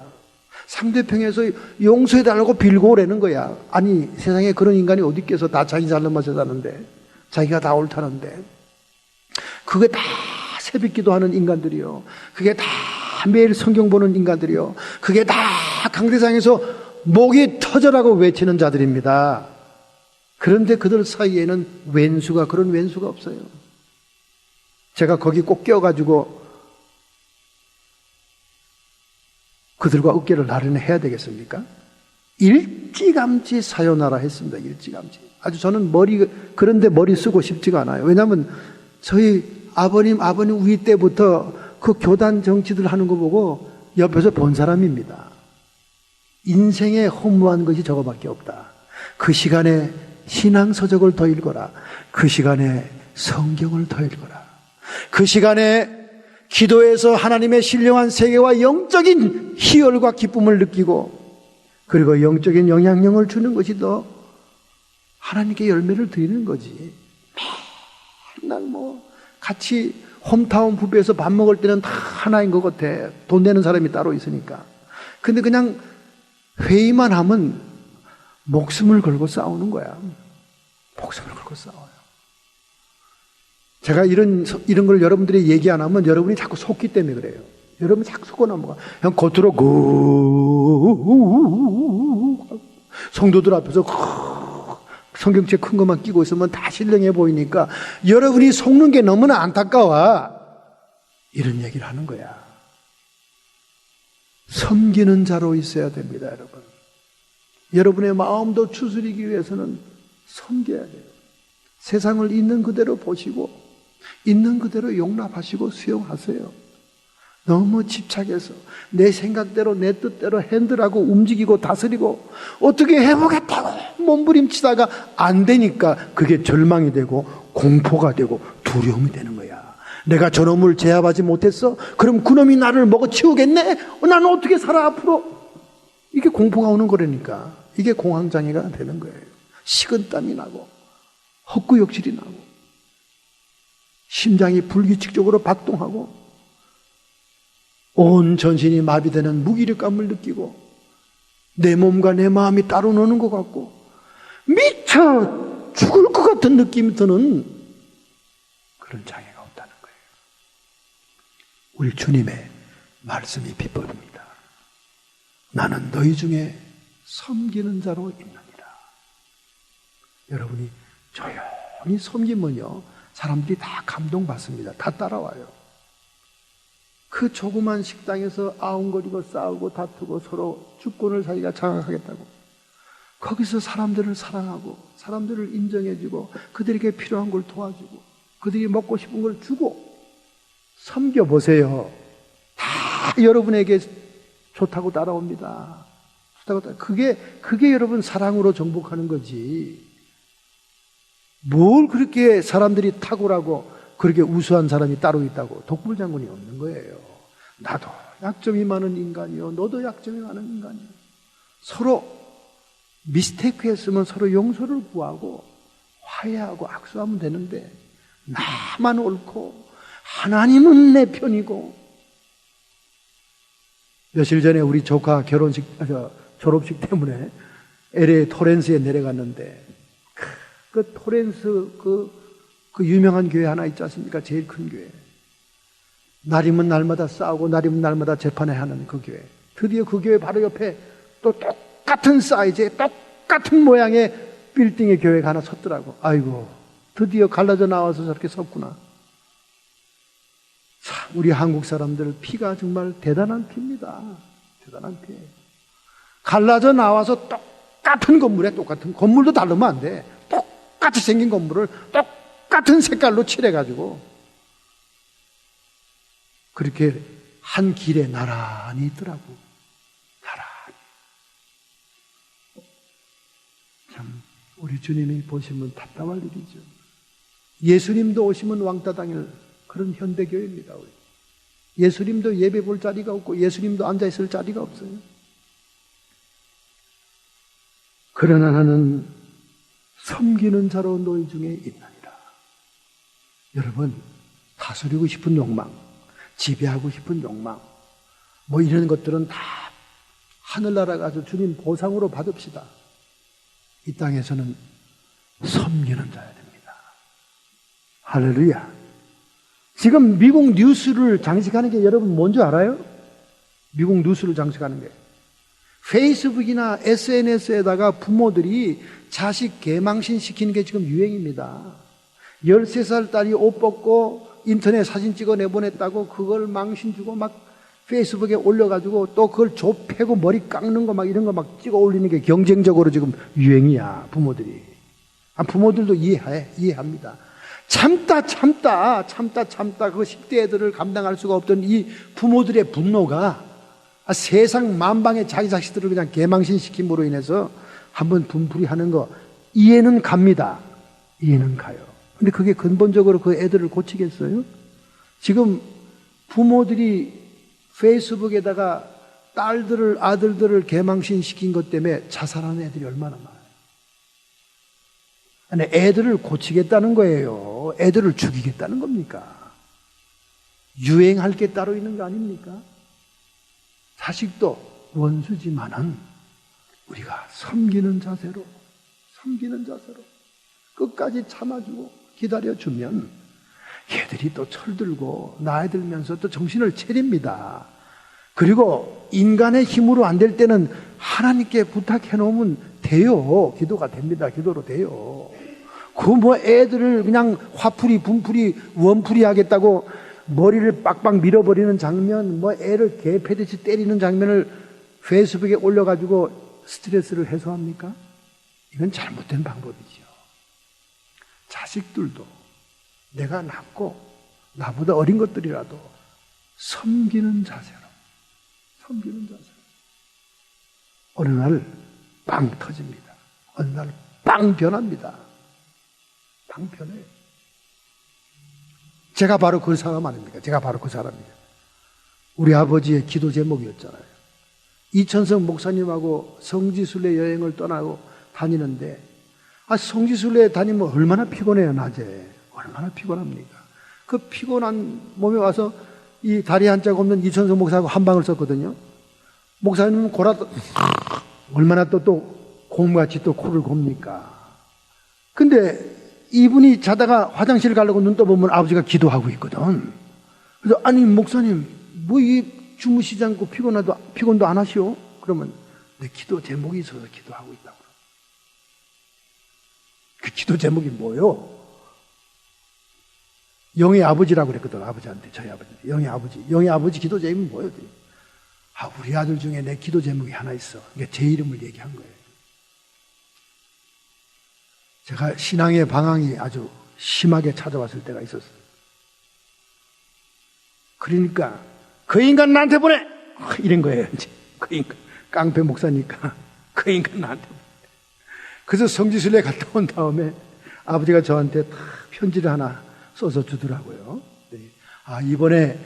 상대편에서 용서해달라고 빌고 오라는 거야. 아니, 세상에 그런 인간이 어디 있겠어. 다 자기 잘난 맛에 사는데, 자기가 다 옳다는데. 그게 다 새벽기도 하는 인간들이요, 그게 다 매일 성경 보는 인간들이요, 그게 다 강대상에서 목이 터져라고 외치는 자들입니다. 그런데 그들 사이에는 왼수가, 그런 왼수가 없어요. 제가 거기 꼭 껴가지고 그들과 어깨를 나란히 해야 되겠습니까? 일찌감치 사요나라 했습니다. 일찌감치. 아주 저는 그런데 머리 쓰고 싶지가 않아요. 왜냐하면 저희 아버님 우리 때부터 그 교단 정치들 하는 거 보고 옆에서 본 사람입니다. 인생에 허무한 것이 저거밖에 없다. 그 시간에 신앙서적을 더 읽어라. 그 시간에 성경을 더 읽어라. 그 시간에 기도에서 하나님의 신령한 세계와 영적인 희열과 기쁨을 느끼고, 그리고 영적인 영향력을 주는 것이 더 하나님께 열매를 드리는 거지. 맨날 같이 홈타운 뷔페에서 밥 먹을 때는 다 하나인 것 같아. 돈 내는 사람이 따로 있으니까. 근데 그냥 회의만 하면 목숨을 걸고 싸우는 거야. 목숨을 걸고 싸워요. 제가 이런 걸 여러분들이 얘기 안 하면 여러분이 자꾸 속기 때문에 그래요. 여러분 자꾸 속고 넘어가. 그냥 겉으로 성도들 앞에서 성경책 큰 것만 끼고 있으면 다 신령해 보이니까 여러분이 속는 게 너무나 안타까워. 이런 얘기를 하는 거야. 섬기는 자로 있어야 됩니다, 여러분. 여러분의 마음도 추스리기 위해서는 섬겨야 돼요. 세상을 있는 그대로 보시고 있는 그대로 용납하시고 수용하세요. 너무 집착해서 내 생각대로 내 뜻대로 핸들하고 움직이고 다스리고 어떻게 해보겠다고 몸부림치다가 안 되니까 그게 절망이 되고 공포가 되고 두려움이 되는 거야. 내가 저놈을 제압하지 못했어? 그럼 그놈이 나를 먹어치우겠네? 나는 어떻게 살아 앞으로? 이게 공포가 오는 거라니까. 이게 공황장애가 되는 거예요. 식은땀이 나고 헛구역질이 나고 심장이 불규칙적으로 박동하고 온 전신이 마비되는 무기력감을 느끼고 내 몸과 내 마음이 따로 노는 것 같고 미쳐 죽을 것 같은 느낌이 드는 그런 장애가 없다는 거예요. 우리 주님의 말씀이 비법입니다. 나는 너희 중에 섬기는 자로 있느니라. 여러분이 조용히 섬기면요 사람들이 다 감동받습니다. 다 따라와요. 그 조그만 식당에서 아웅거리고 싸우고 다투고 서로 주권을 자기가 장악하겠다고 거기서 사람들을 사랑하고 사람들을 인정해주고 그들에게 필요한 걸 도와주고 그들이 먹고 싶은 걸 주고 섬겨보세요. 다 여러분에게 좋다고 따라옵니다. 그게 여러분 사랑으로 정복하는 거지. 뭘 그렇게 사람들이 탁월하고 그렇게 우수한 사람이 따로 있다고 독불장군이 없는 거예요. 나도 약점이 많은 인간이요. 너도 약점이 많은 인간이요. 서로 미스테이크 했으면 서로 용서를 구하고 화해하고 악수하면 되는데 나만 옳고 하나님은 내 편이고. 며칠 전에 우리 조카 졸업식 때문에 LA 토렌스에 내려갔는데 그 토렌스 그 유명한 교회 하나 있지 않습니까? 제일 큰 교회. 날이면 날마다 싸우고 날이면 날마다 재판을 하는 그 교회. 드디어 그 교회 바로 옆에 또 똑같은 사이즈의 똑같은 모양의 빌딩의 교회가 하나 섰더라고. 아이고, 드디어 갈라져 나와서 저렇게 섰구나. 참, 우리 한국 사람들 피가 정말 대단한 피입니다. 대단한 피예요. 갈라져 나와서 똑같은 건물에 똑같은 건물도 다르면 안 돼. 똑같이 생긴 건물을 똑같은 색깔로 칠해가지고 그렇게 한 길에 나란히 있더라고. 나란히. 참 우리 주님이 보시면 답답할 일이죠. 예수님도 오시면 왕따 당일 그런 현대교회입니다. 우리. 예수님도 예배 볼 자리가 없고 예수님도 앉아있을 자리가 없어요. 그러나 나는 섬기는 자로 너희 중에 있느니라. 여러분, 다스리고 싶은 욕망, 지배하고 싶은 욕망, 뭐 이런 것들은 다 하늘나라 가서 주님 보상으로 받읍시다. 이 땅에서는 섬기는 자야 됩니다. 할렐루야. 지금 미국 뉴스를 장식하는 게 여러분 뭔지 알아요? 미국 뉴스를 장식하는 게 페이스북이나 SNS에다가 부모들이 자식 개망신 시키는 게 지금 유행입니다. 13살 딸이 옷 벗고 인터넷 사진 찍어 내보냈다고 그걸 망신 주고 막 페이스북에 올려가지고 또 그걸 좁히고 머리 깎는 거 막 이런 거 막 찍어 올리는 게 경쟁적으로 지금 유행이야, 부모들이. 부모들도 이해합니다. 참다 그 10대 애들을 감당할 수가 없던 이 부모들의 분노가 세상 만방에 자기 자식들을 그냥 개망신시킴으로 인해서 한번 분풀이 하는 거 이해는 갑니다. 이해는 가요. 근데 그게 근본적으로 그 애들을 고치겠어요? 지금 부모들이 페이스북에다가 딸들을, 아들들을 개망신 시킨 것 때문에 자살하는 애들이 얼마나 많아요. 아니, 애들을 고치겠다는 거예요. 애들을 죽이겠다는 겁니까? 유행할 게 따로 있는 거 아닙니까? 자식도 원수지만은 우리가 섬기는 자세로 끝까지 참아주고 기다려주면 걔들이 또 철들고 나이 들면서 또 정신을 차립니다. 그리고 인간의 힘으로 안 될 때는 하나님께 부탁해 놓으면 돼요. 기도가 됩니다. 기도로 돼요. 그 뭐 애들을 그냥 화풀이, 분풀이, 원풀이 하겠다고 머리를 빡빡 밀어버리는 장면, 뭐 애를 개 패듯이 때리는 장면을 페이스북에 올려가지고 스트레스를 해소합니까? 이건 잘못된 방법이죠. 자식들도 내가 낳고 나보다 어린 것들이라도 섬기는 자세로. 어느 날 빵 터집니다. 어느 날 빵 변합니다. 빵 변해요. 제가 바로 그 사람 아닙니까? 제가 바로 그 사람이에요. 우리 아버지의 기도 제목이었잖아요. 이천성 목사님하고 성지순례 여행을 떠나고 다니는데, 성지순례 다니면 얼마나 피곤해요, 낮에. 얼마나 피곤합니까? 그 피곤한 몸에 와서 이 다리 한 짝 없는 이천성 목사하고 한 방을 썼거든요. 목사님은 얼마나 또 곰같이 또 코를 곱니까? 근데 이분이 자다가 화장실 가려고 눈 떠보면 아버지가 기도하고 있거든. 그래서 아니 목사님 뭐 이 주무시지 않고 피곤도 안 하시오? 그러면 내 기도 제목이 있어서 기도하고 있다고. 그 기도 제목이 뭐요? 영의 아버지라고 그랬거든. 아버지한테, 저희 아버지. 영의 아버지 기도 제목이 뭐예요? 우리 아들 중에 내 기도 제목이 하나 있어. 그러니까 제 이름을 얘기한 거예요. 제가 신앙의 방황이 아주 심하게 찾아왔을 때가 있었어요. 그러니까 그 인간 나한테 보내! 이런 거예요. 이제 그 인간, 깡패 목사니까 그 인간 나한테 보내. 그래서 성지순례 갔다 온 다음에 아버지가 저한테 다 편지를 하나 써서 주더라고요. 이번에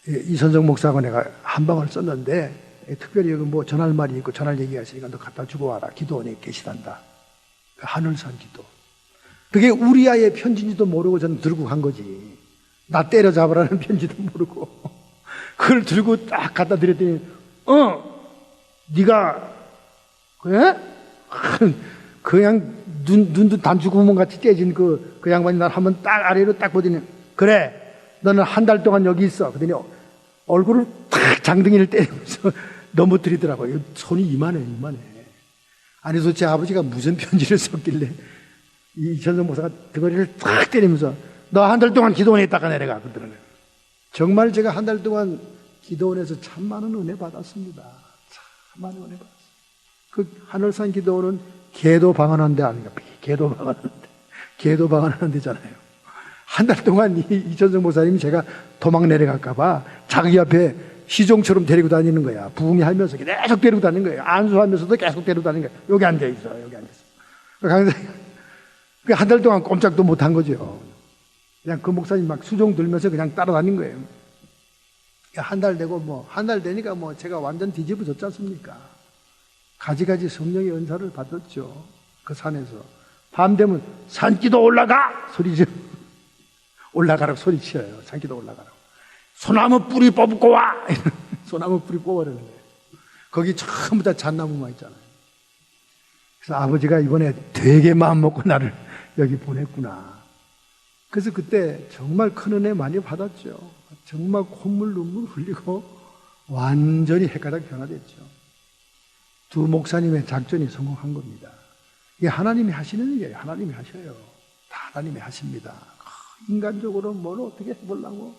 이선정 목사하고 내가 한 방을 썼는데 특별히 여기 뭐 전할 말이 있고 전할 얘기가 있으니까 너 갖다 주고 와라. 기도원에 계시단다. 하늘산 기도. 그게 우리아의 편지인지도 모르고 저는 들고 간 거지. 나 때려잡으라는 편지도 모르고 그걸 들고 딱 갖다 드렸더니 네가 그래? 그냥 눈도 단추구멍 같이 째진 그 양반이 날 한번 딱 아래로 딱 보더니 그래 너는 한 달 동안 여기 있어. 그러더니 얼굴을 탁 장등이를 때리면서 넘어뜨리더라고요. 손이 이만해. 아니 도대체 아버지가 무슨 편지를 썼길래 이천성 목사가 등어리를 탁 때리면서 너 한 달 동안 기도원에 있다가 내려가 그러더라고요. 정말 제가 한 달 동안 기도원에서 참 많은 은혜 받았습니다. 참 많은 은혜 받았어요. 그 하늘산 기도원은 개도 방언하는 데 아닌가? 개도 방언하는 데잖아요. 한 달 동안 이천성 목사님이 제가 도망 내려갈까봐 자기 앞에 시종처럼 데리고 다니는 거야. 부흥이 하면서 계속 데리고 다니는 거예요. 안수하면서도 계속 데리고 다니는 거예요. 여기 앉아있어. 한 달 동안 꼼짝도 못 한 거죠. 그냥 그 목사님 막 수종 들면서 그냥 따라다닌 거예요. 한 달 되고 한 달 되니까 제가 완전 뒤집어졌지 않습니까? 가지가지 성령의 은사를 받았죠. 그 산에서. 밤 되면 산기도 올라가! 소리죠. 올라가라고 소리치어요. 산기도 올라가라고. 소나무 뿌리 뽑고 와! 소나무 뿌리 뽑으라는 거예요. 거기 전부 다 잣나무만 있잖아요. 그래서 아버지가 이번에 되게 마음 먹고 나를 여기 보냈구나. 그래서 그때 정말 큰 은혜 많이 받았죠. 정말 콧물 눈물 흘리고 완전히 헷가닥 변화됐죠. 두 목사님의 작전이 성공한 겁니다. 이게 하나님이 하시는 일이에요. 하나님이 하셔요. 다 하나님이 하십니다. 인간적으로 뭘 어떻게 해보려고.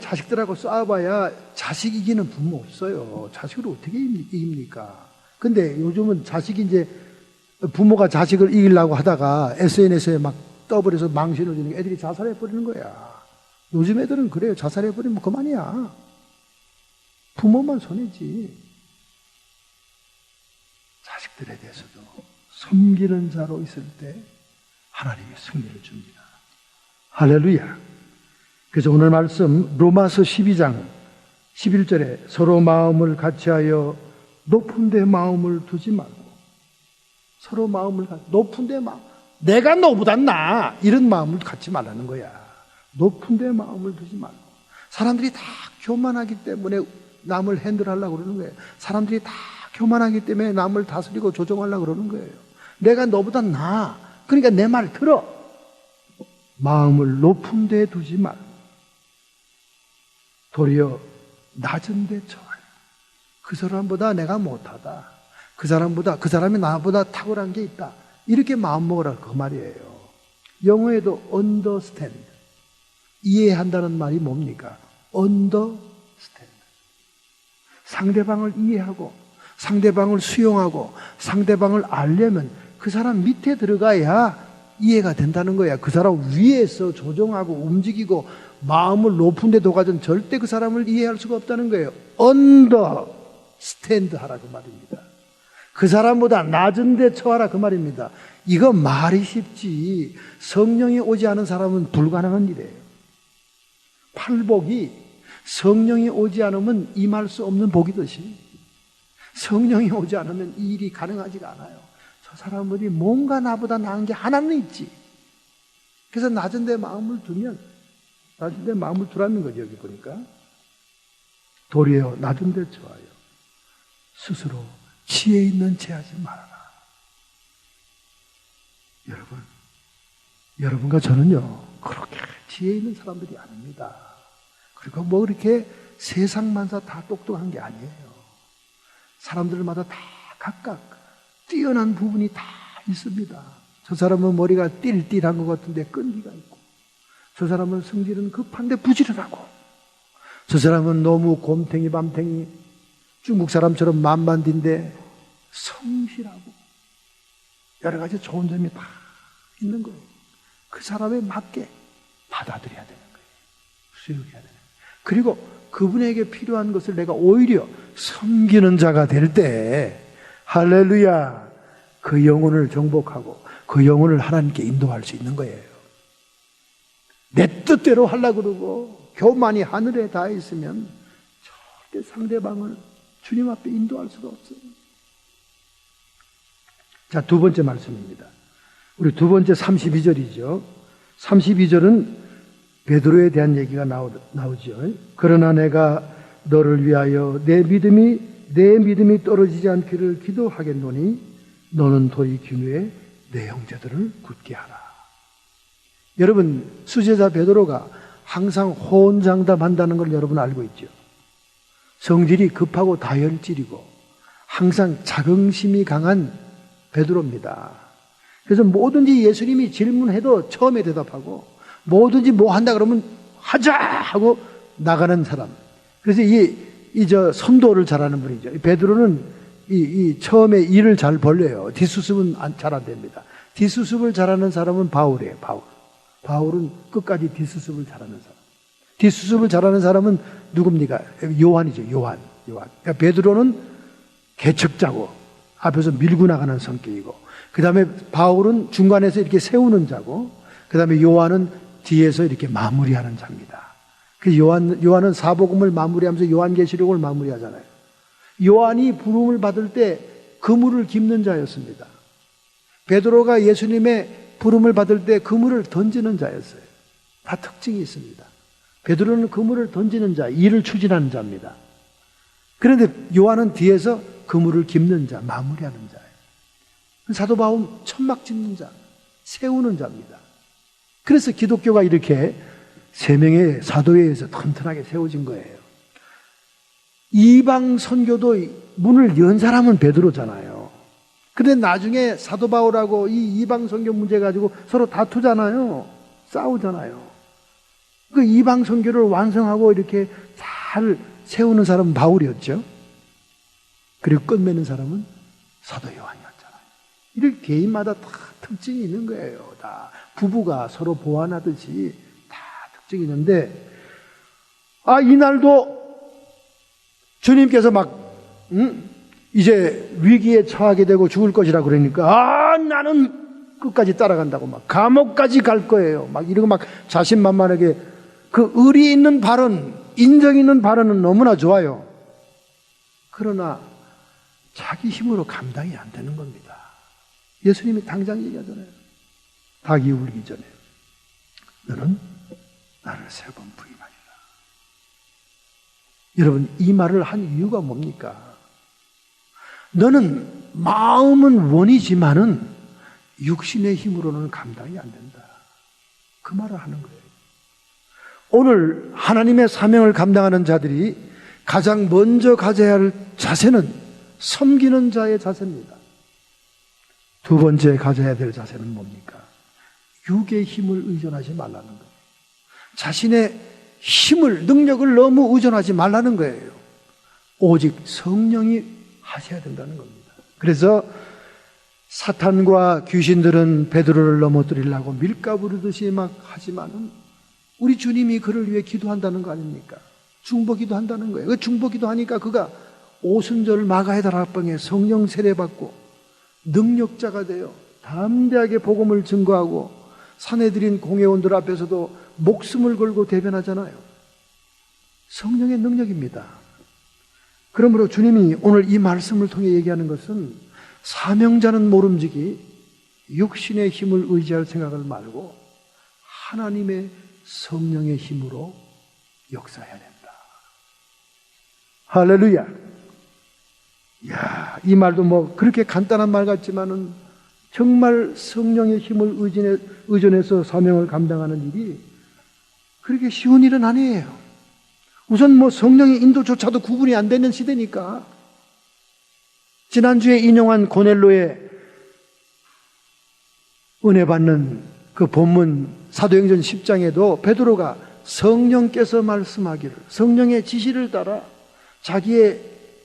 자식들하고 싸워봐야 자식 이기는 부모 없어요. 자식을 어떻게 이깁니까? 근데 요즘은 자식이 이제 부모가 자식을 이기려고 하다가 SNS에 막 떠버려서 망신을 주는 게 애들이 자살해버리는 거야. 요즘 애들은 그래요. 자살해버리면 그만이야. 부모만 손해지. 자식들에 대해서도 섬기는 자로 있을 때 하나님이 승리를 줍니다. 할렐루야. 그래서 오늘 말씀 로마서 12장 11절에 서로 마음을 같이하여 높은 데 마음을 두지 말고, 서로 마음을 높은 데 마음, 내가 너보다 나 이런 마음을 갖지 말라는 거야. 높은 데 마음을 두지 말고. 사람들이 다 교만하기 때문에 남을 핸들하려고 그러는 거예요. 사람들이 다 교만하기 때문에 남을 다스리고 조정하려고 그러는 거예요. 내가 너보다 나, 그러니까 내 말 들어. 마음을 높은 데 두지 말고 도리어 낮은 데 처하여. 그 사람보다 내가 못하다, 그 사람이 나보다 탁월한 게 있다, 이렇게 마음먹으라 그 말이에요. 영어에도 understand, 이해한다는 말이 뭡니까? understand. 상대방을 이해하고 상대방을 수용하고 상대방을 알려면 그 사람 밑에 들어가야 이해가 된다는 거야. 그 사람 위에서 조정하고 움직이고 마음을 높은 데 둬가지고는 절대 그 사람을 이해할 수가 없다는 거예요. understand 하라 그 말입니다. 그 사람보다 낮은 데 처하라 그 말입니다. 이거 말이 쉽지 성령이 오지 않은 사람은 불가능한 일이에요. 팔복이 성령이 오지 않으면 임할 수 없는 복이듯이 성령이 오지 않으면 이 일이 가능하지가 않아요. 저 사람들이 뭔가 나보다 나은 게 하나는 있지. 그래서 낮은 데 마음을 두면, 낮은 데 마음을 두라는 거죠. 여기 보니까 도리어 낮은 데 처하여 스스로 지혜 있는 채 하지 말아라. 여러분과 저는요 그렇게 지혜 있는 사람들이 아닙니다. 그리고 뭐 그렇게 세상 만사 다 똑똑한 게 아니에요. 사람들마다 다 각각 뛰어난 부분이 다 있습니다. 저 사람은 머리가 띨띨한 것 같은데 끈기가 있고, 저 사람은 성질은 급한데 부지런하고, 저 사람은 너무 곰탱이 밤탱이 중국 사람처럼 만만딘데 성실하고, 여러 가지 좋은 점이 다 있는 거예요. 그 사람에 맞게 받아들여야 되는 거예요. 수용해야 되는 거예요. 그리고 그분에게 필요한 것을 내가 오히려 섬기는 자가 될 때, 할렐루야, 그 영혼을 정복하고 그 영혼을 하나님께 인도할 수 있는 거예요. 내 뜻대로 하려고 그러고 교만이 하늘에 닿아 있으면 절대 상대방을 주님 앞에 인도할 수가 없어요. 자, 두 번째 말씀입니다. 우리 두 번째 32절이죠. 32절은 베드로에 대한 얘기가 나오죠. 그러나 내가 너를 위하여 내 믿음이 떨어지지 않기를 기도하겠노니 너는 도리 기누에 내 형제들을 굳게 하라. 여러분, 수제자 베드로가 항상 호언장담한다는 걸 여러분 알고 있죠. 성질이 급하고 다혈질이고 항상 자긍심이 강한 베드로입니다. 그래서 뭐든지 예수님이 질문해도 처음에 대답하고, 뭐든지 뭐 한다 그러면 하자 하고 나가는 사람. 그래서 저 선도를 잘하는 분이죠. 베드로는 처음에 일을 잘 벌려요. 뒷수습은 잘 안 됩니다. 뒷수습을 잘하는 사람은 바울이에요. 바울은 끝까지 뒷수습을 잘하는 사람. 뒷수습을 잘하는 사람은 누굽니까? 요한이죠. 요한. 그러니까 베드로는 개척자고 앞에서 밀고 나가는 성격이고, 그 다음에 바울은 중간에서 이렇게 세우는 자고, 그 다음에 요한은 뒤에서 이렇게 마무리하는 자입니다. 그 요한은 사복음을 마무리하면서 요한계시록을 마무리하잖아요. 요한이 부름을 받을 때 그물을 깁는 자였습니다. 베드로가 예수님의 부름을 받을 때 그물을 던지는 자였어요. 다 특징이 있습니다. 베드로는 그물을 던지는 자, 일을 추진하는 자입니다. 그런데 요한은 뒤에서 그물을 깁는 자, 마무리하는 자예요. 사도 바울은 천막 짓는 자, 세우는 자입니다. 그래서 기독교가 이렇게 세 명의 사도에 의해서 튼튼하게 세워진 거예요. 이방 선교도 문을 연 사람은 베드로잖아요. 그런데 나중에 사도 바울하고 이 이방 선교 문제 가지고 서로 다투잖아요. 싸우잖아요. 그 이방 선교를 완성하고 이렇게 잘 세우는 사람은 바울이었죠. 그리고 끝맺는 사람은 사도 요한이었잖아요. 이렇게 개인마다 다 특징이 있는 거예요. 다 부부가 서로 보완하듯이 다 특징이 있는데, 이날도 주님께서 이제 위기에 처하게 되고 죽을 것이라 그러니까, 나는 끝까지 따라간다고 막 감옥까지 갈 거예요. 막 이러고 막 자신만만하게 그 의리 있는 발언, 인정 있는 발언은 너무나 좋아요. 그러나 자기 힘으로 감당이 안 되는 겁니다. 예수님이 당장 얘기하잖아요. 닭이 울기 전에 너는 나를 3번 부인하리라. 여러분, 이 말을 한 이유가 뭡니까? 너는 마음은 원이지만은 육신의 힘으로는 감당이 안 된다. 그 말을 하는 거예요. 오늘 하나님의 사명을 감당하는 자들이 가장 먼저 가져야 할 자세는 섬기는 자의 자세입니다. 두 번째 가져야 될 자세는 뭡니까? 육의 힘을 의존하지 말라는 거예요. 자신의 힘을, 능력을 너무 의존하지 말라는 거예요. 오직 성령이 하셔야 된다는 겁니다. 그래서 사탄과 귀신들은 베드로를 넘어뜨리려고 밀가부르듯이 막 하지만은 우리 주님이 그를 위해 기도한다는 거 아닙니까? 중보기도 한다는 거예요. 그 중보기도 하니까 그가 오순절 마가에다 라방에 성령 세례받고 능력자가 되어 담대하게 복음을 증거하고 사내들인 공회원들 앞에서도 목숨을 걸고 대변하잖아요. 성령의 능력입니다. 그러므로 주님이 오늘 이 말씀을 통해 얘기하는 것은 사명자는 모름지기 육신의 힘을 의지할 생각을 말고 하나님의 성령의 힘으로 역사해야 된다. 할렐루야. 이야, 이 말도 뭐 그렇게 간단한 말 같지만은 정말 성령의 힘을 의존해서 사명을 감당하는 일이 그렇게 쉬운 일은 아니에요. 우선 뭐 성령의 인도조차도 구분이 안 되는 시대니까. 지난주에 인용한 고넬로의 은혜 받는 그 본문 사도행전 10장에도 베드로가 성령께서 말씀하기를 성령의 지시를 따라 자기의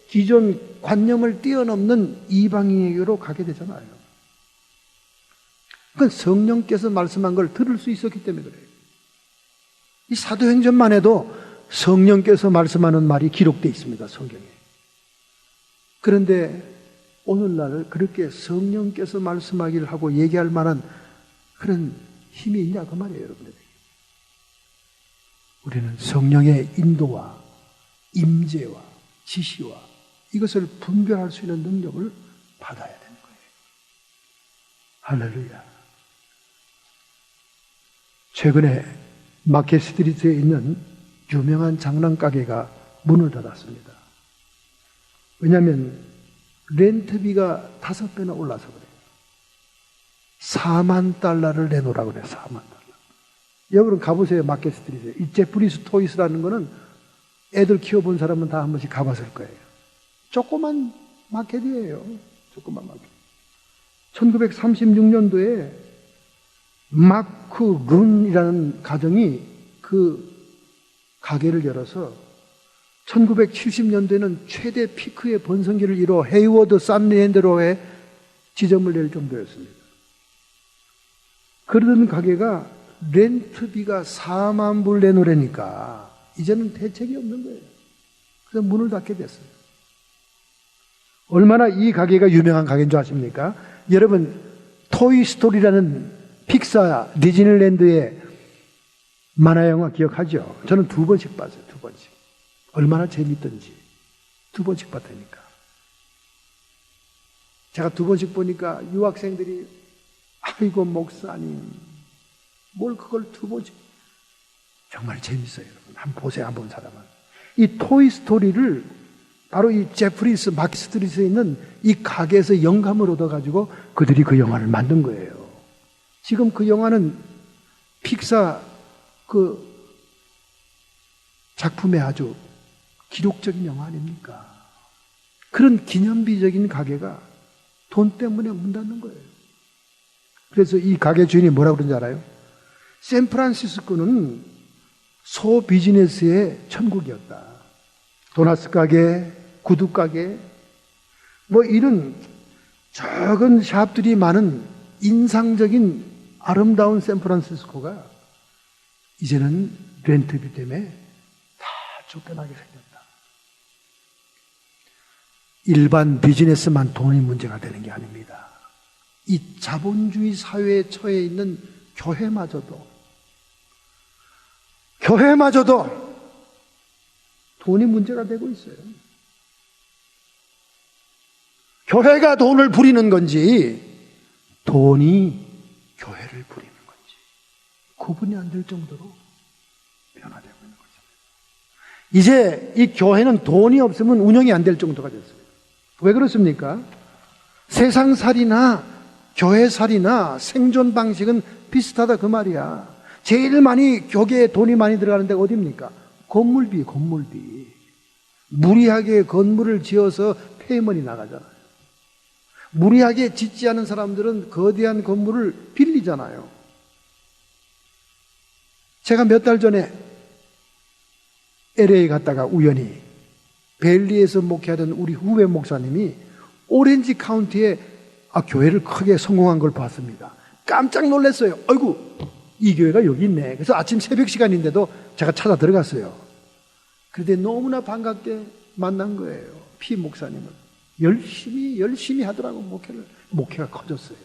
기존 관념을 뛰어넘는 이방인에게로 가게 되잖아요. 그건 성령께서 말씀한 걸 들을 수 있었기 때문에 그래요. 이 사도행전만 해도 성령께서 말씀하는 말이 기록되어 있습니다, 성경에. 그런데 오늘날 그렇게 성령께서 말씀하기를 하고 얘기할 만한 그런 힘이 있냐 그 말이에요, 여러분들. 우리는 성령의 인도와 임재와 지시와 이것을 분별할 수 있는 능력을 받아야 되는 거예요. 할렐루야. 최근에 마켓 스트리트에 있는 유명한 장난가게가 문을 닫았습니다. 왜냐하면 렌트비가 5배나 올라서 그래요. 4만 달러를 내놓으라고 그래요. 4만 달러. 여러분 가보세요. 마켓 스트리트에. 이 제프리스 토이스라는 거는 애들 키워본 사람은 다 한 번씩 가봤을 거예요. 조그만 마켓이에요. 조그만 마켓. 1936년도에 마크 룬이라는 가정이 그 가게를 열어서 1970년대에는 최대 피크의 번성기를 이뤄 헤이워드 산리랜드로에 지점을 낼 정도였습니다. 그러던 가게가 렌트비가 4만 불 내놓으려니까 이제는 대책이 없는 거예요. 그래서 문을 닫게 됐어요. 얼마나 이 가게가 유명한 가게인 줄 아십니까? 여러분 토이스토리라는 픽사 디즈니랜드의 만화영화 기억하죠? 저는 2번씩 봤어요. 2번씩. 얼마나 재밌던지 2번씩 봤다니까. 제가 2번씩 보니까 유학생들이 아이고 목사님 뭘 그걸 2번씩. 정말 재밌어요, 여러분. 한번 보세요, 한 번 사람은. 이 토이스토리를 바로 이 제프리스 마켓 스트리트에 있는 이 가게에서 영감을 얻어가지고 그들이 그 영화를 만든 거예요. 지금 그 영화는 픽사 그 작품의 아주 기록적인 영화 아닙니까? 그런 기념비적인 가게가 돈 때문에 문 닫는 거예요. 그래서 이 가게 주인이 뭐라고 그런지 알아요? 샌프란시스코는 소비즈니스의 천국이었다. 도나스 가게, 구두 가게, 뭐 이런 작은 샵들이 많은 인상적인 아름다운 샌프란시스코가 이제는 렌트비 때문에 다 쫓겨나게 생겼다. 일반 비즈니스만 돈이 문제가 되는 게 아닙니다. 이 자본주의 사회에 처해 있는 교회마저도 교회마저도 돈이 문제가 되고 있어요. 교회가 돈을 부리는 건지 돈이 교회를 부리는 건지 구분이 안 될 정도로 변화되고 있는 거죠. 이제 이 교회는 돈이 없으면 운영이 안 될 정도가 됐어요. 왜 그렇습니까? 세상살이나 교회살이나 생존 방식은 비슷하다 그 말이야. 제일 많이 교계에 돈이 많이 들어가는 데가 어디입니까? 건물비. 무리하게 건물을 지어서 폐먼이 나가잖아요. 무리하게 짓지 않은 사람들은 거대한 건물을 빌리잖아요. 제가 몇 달 전에 LA 갔다가 우연히 벨리에서 목회하던 우리 후배 목사님이 오렌지 카운티에 교회를 크게 성공한 걸 봤습니다. 깜짝 놀랐어요. 아이고, 이 교회가 여기 있네. 그래서 아침 새벽 시간인데도 제가 찾아 들어갔어요. 그런데 너무나 반갑게 만난 거예요. 피 목사님을. 열심히 하더라고, 목회가 커졌어요.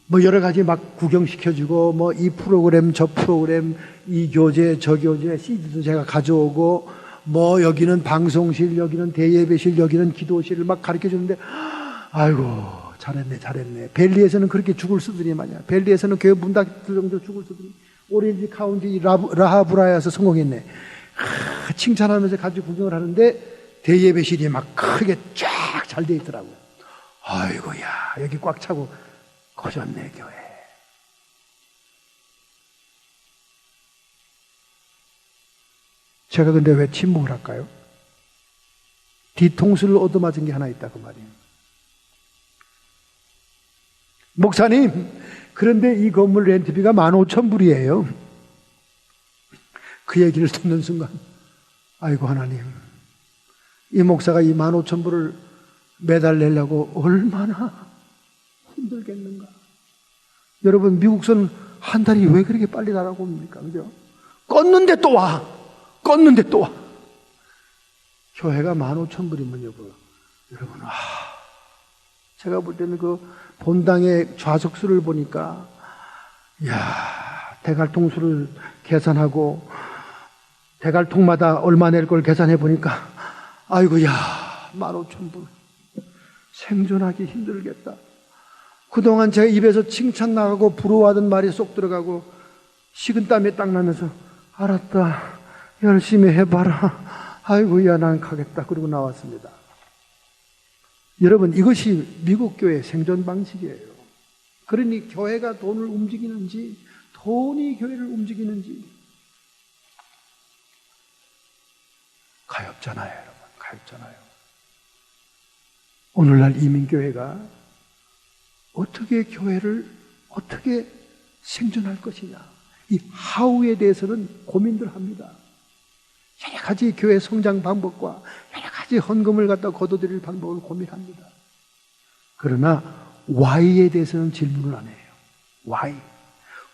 뭐 여러 가지 막 구경시켜주고, 뭐 이 프로그램, 저 프로그램, 이 교재, 저 교재, CD도 제가 가져오고, 뭐 여기는 방송실, 여기는 대예배실, 여기는 기도실을 막 가르쳐 주는데, 아이고, 잘했네. 벨리에서는 그렇게 죽을 수들이 많냐. 벨리에서는 교회 문 닫을 정도 죽을 수들이. 오렌지 카운티 라하브라야에서 성공했네. 칭찬하면서 같이 구경을 하는데, 대예배실이 막 크게 쫙 잘 돼 있더라고요. 아이고야, 여기 꽉 차고 커졌네, 교회. 제가 근데 왜 침묵을 할까요? 뒤통수를 얻어맞은 게 하나 있다, 그 말이에요. 목사님, 그런데 이 건물 렌트비가 15,000불이에요. 그 얘기를 듣는 순간, 아이고, 하나님. 이 목사가 이 15,000불을 매달 내려고 얼마나 힘들겠는가. 여러분, 미국서는 한 달이 왜 그렇게 빨리 날아옵니까? 그죠? 껐는데 또 와. 교회가 15,000불이면 여러분, 제가 볼 때는 그 본당의 좌석수를 보니까, 대갈통수를 계산하고, 대갈통마다 얼마 낼 걸 계산해 보니까, 아이고야, 15,000불. 생존하기 힘들겠다. 그동안 제가 입에서 칭찬 나가고 부러워하던 말이 쏙 들어가고 식은땀이 딱 나면서 알았다, 열심히 해봐라, 아이고야, 난 가겠다. 그러고 나왔습니다. 여러분, 이것이 미국 교회의 생존 방식이에요. 그러니 교회가 돈을 움직이는지 돈이 교회를 움직이는지 가엾잖아요, 여러분. 가엾잖아요. 오늘날 이민교회가 어떻게 교회를 어떻게 생존할 것이냐, 이 하우에 대해서는 고민들 합니다. 여러 가지 교회 성장 방법과 여러 가지 헌금을 갖다 거둬들일 방법을 고민합니다. 그러나 Why에 대해서는 질문을 안 해요. Why?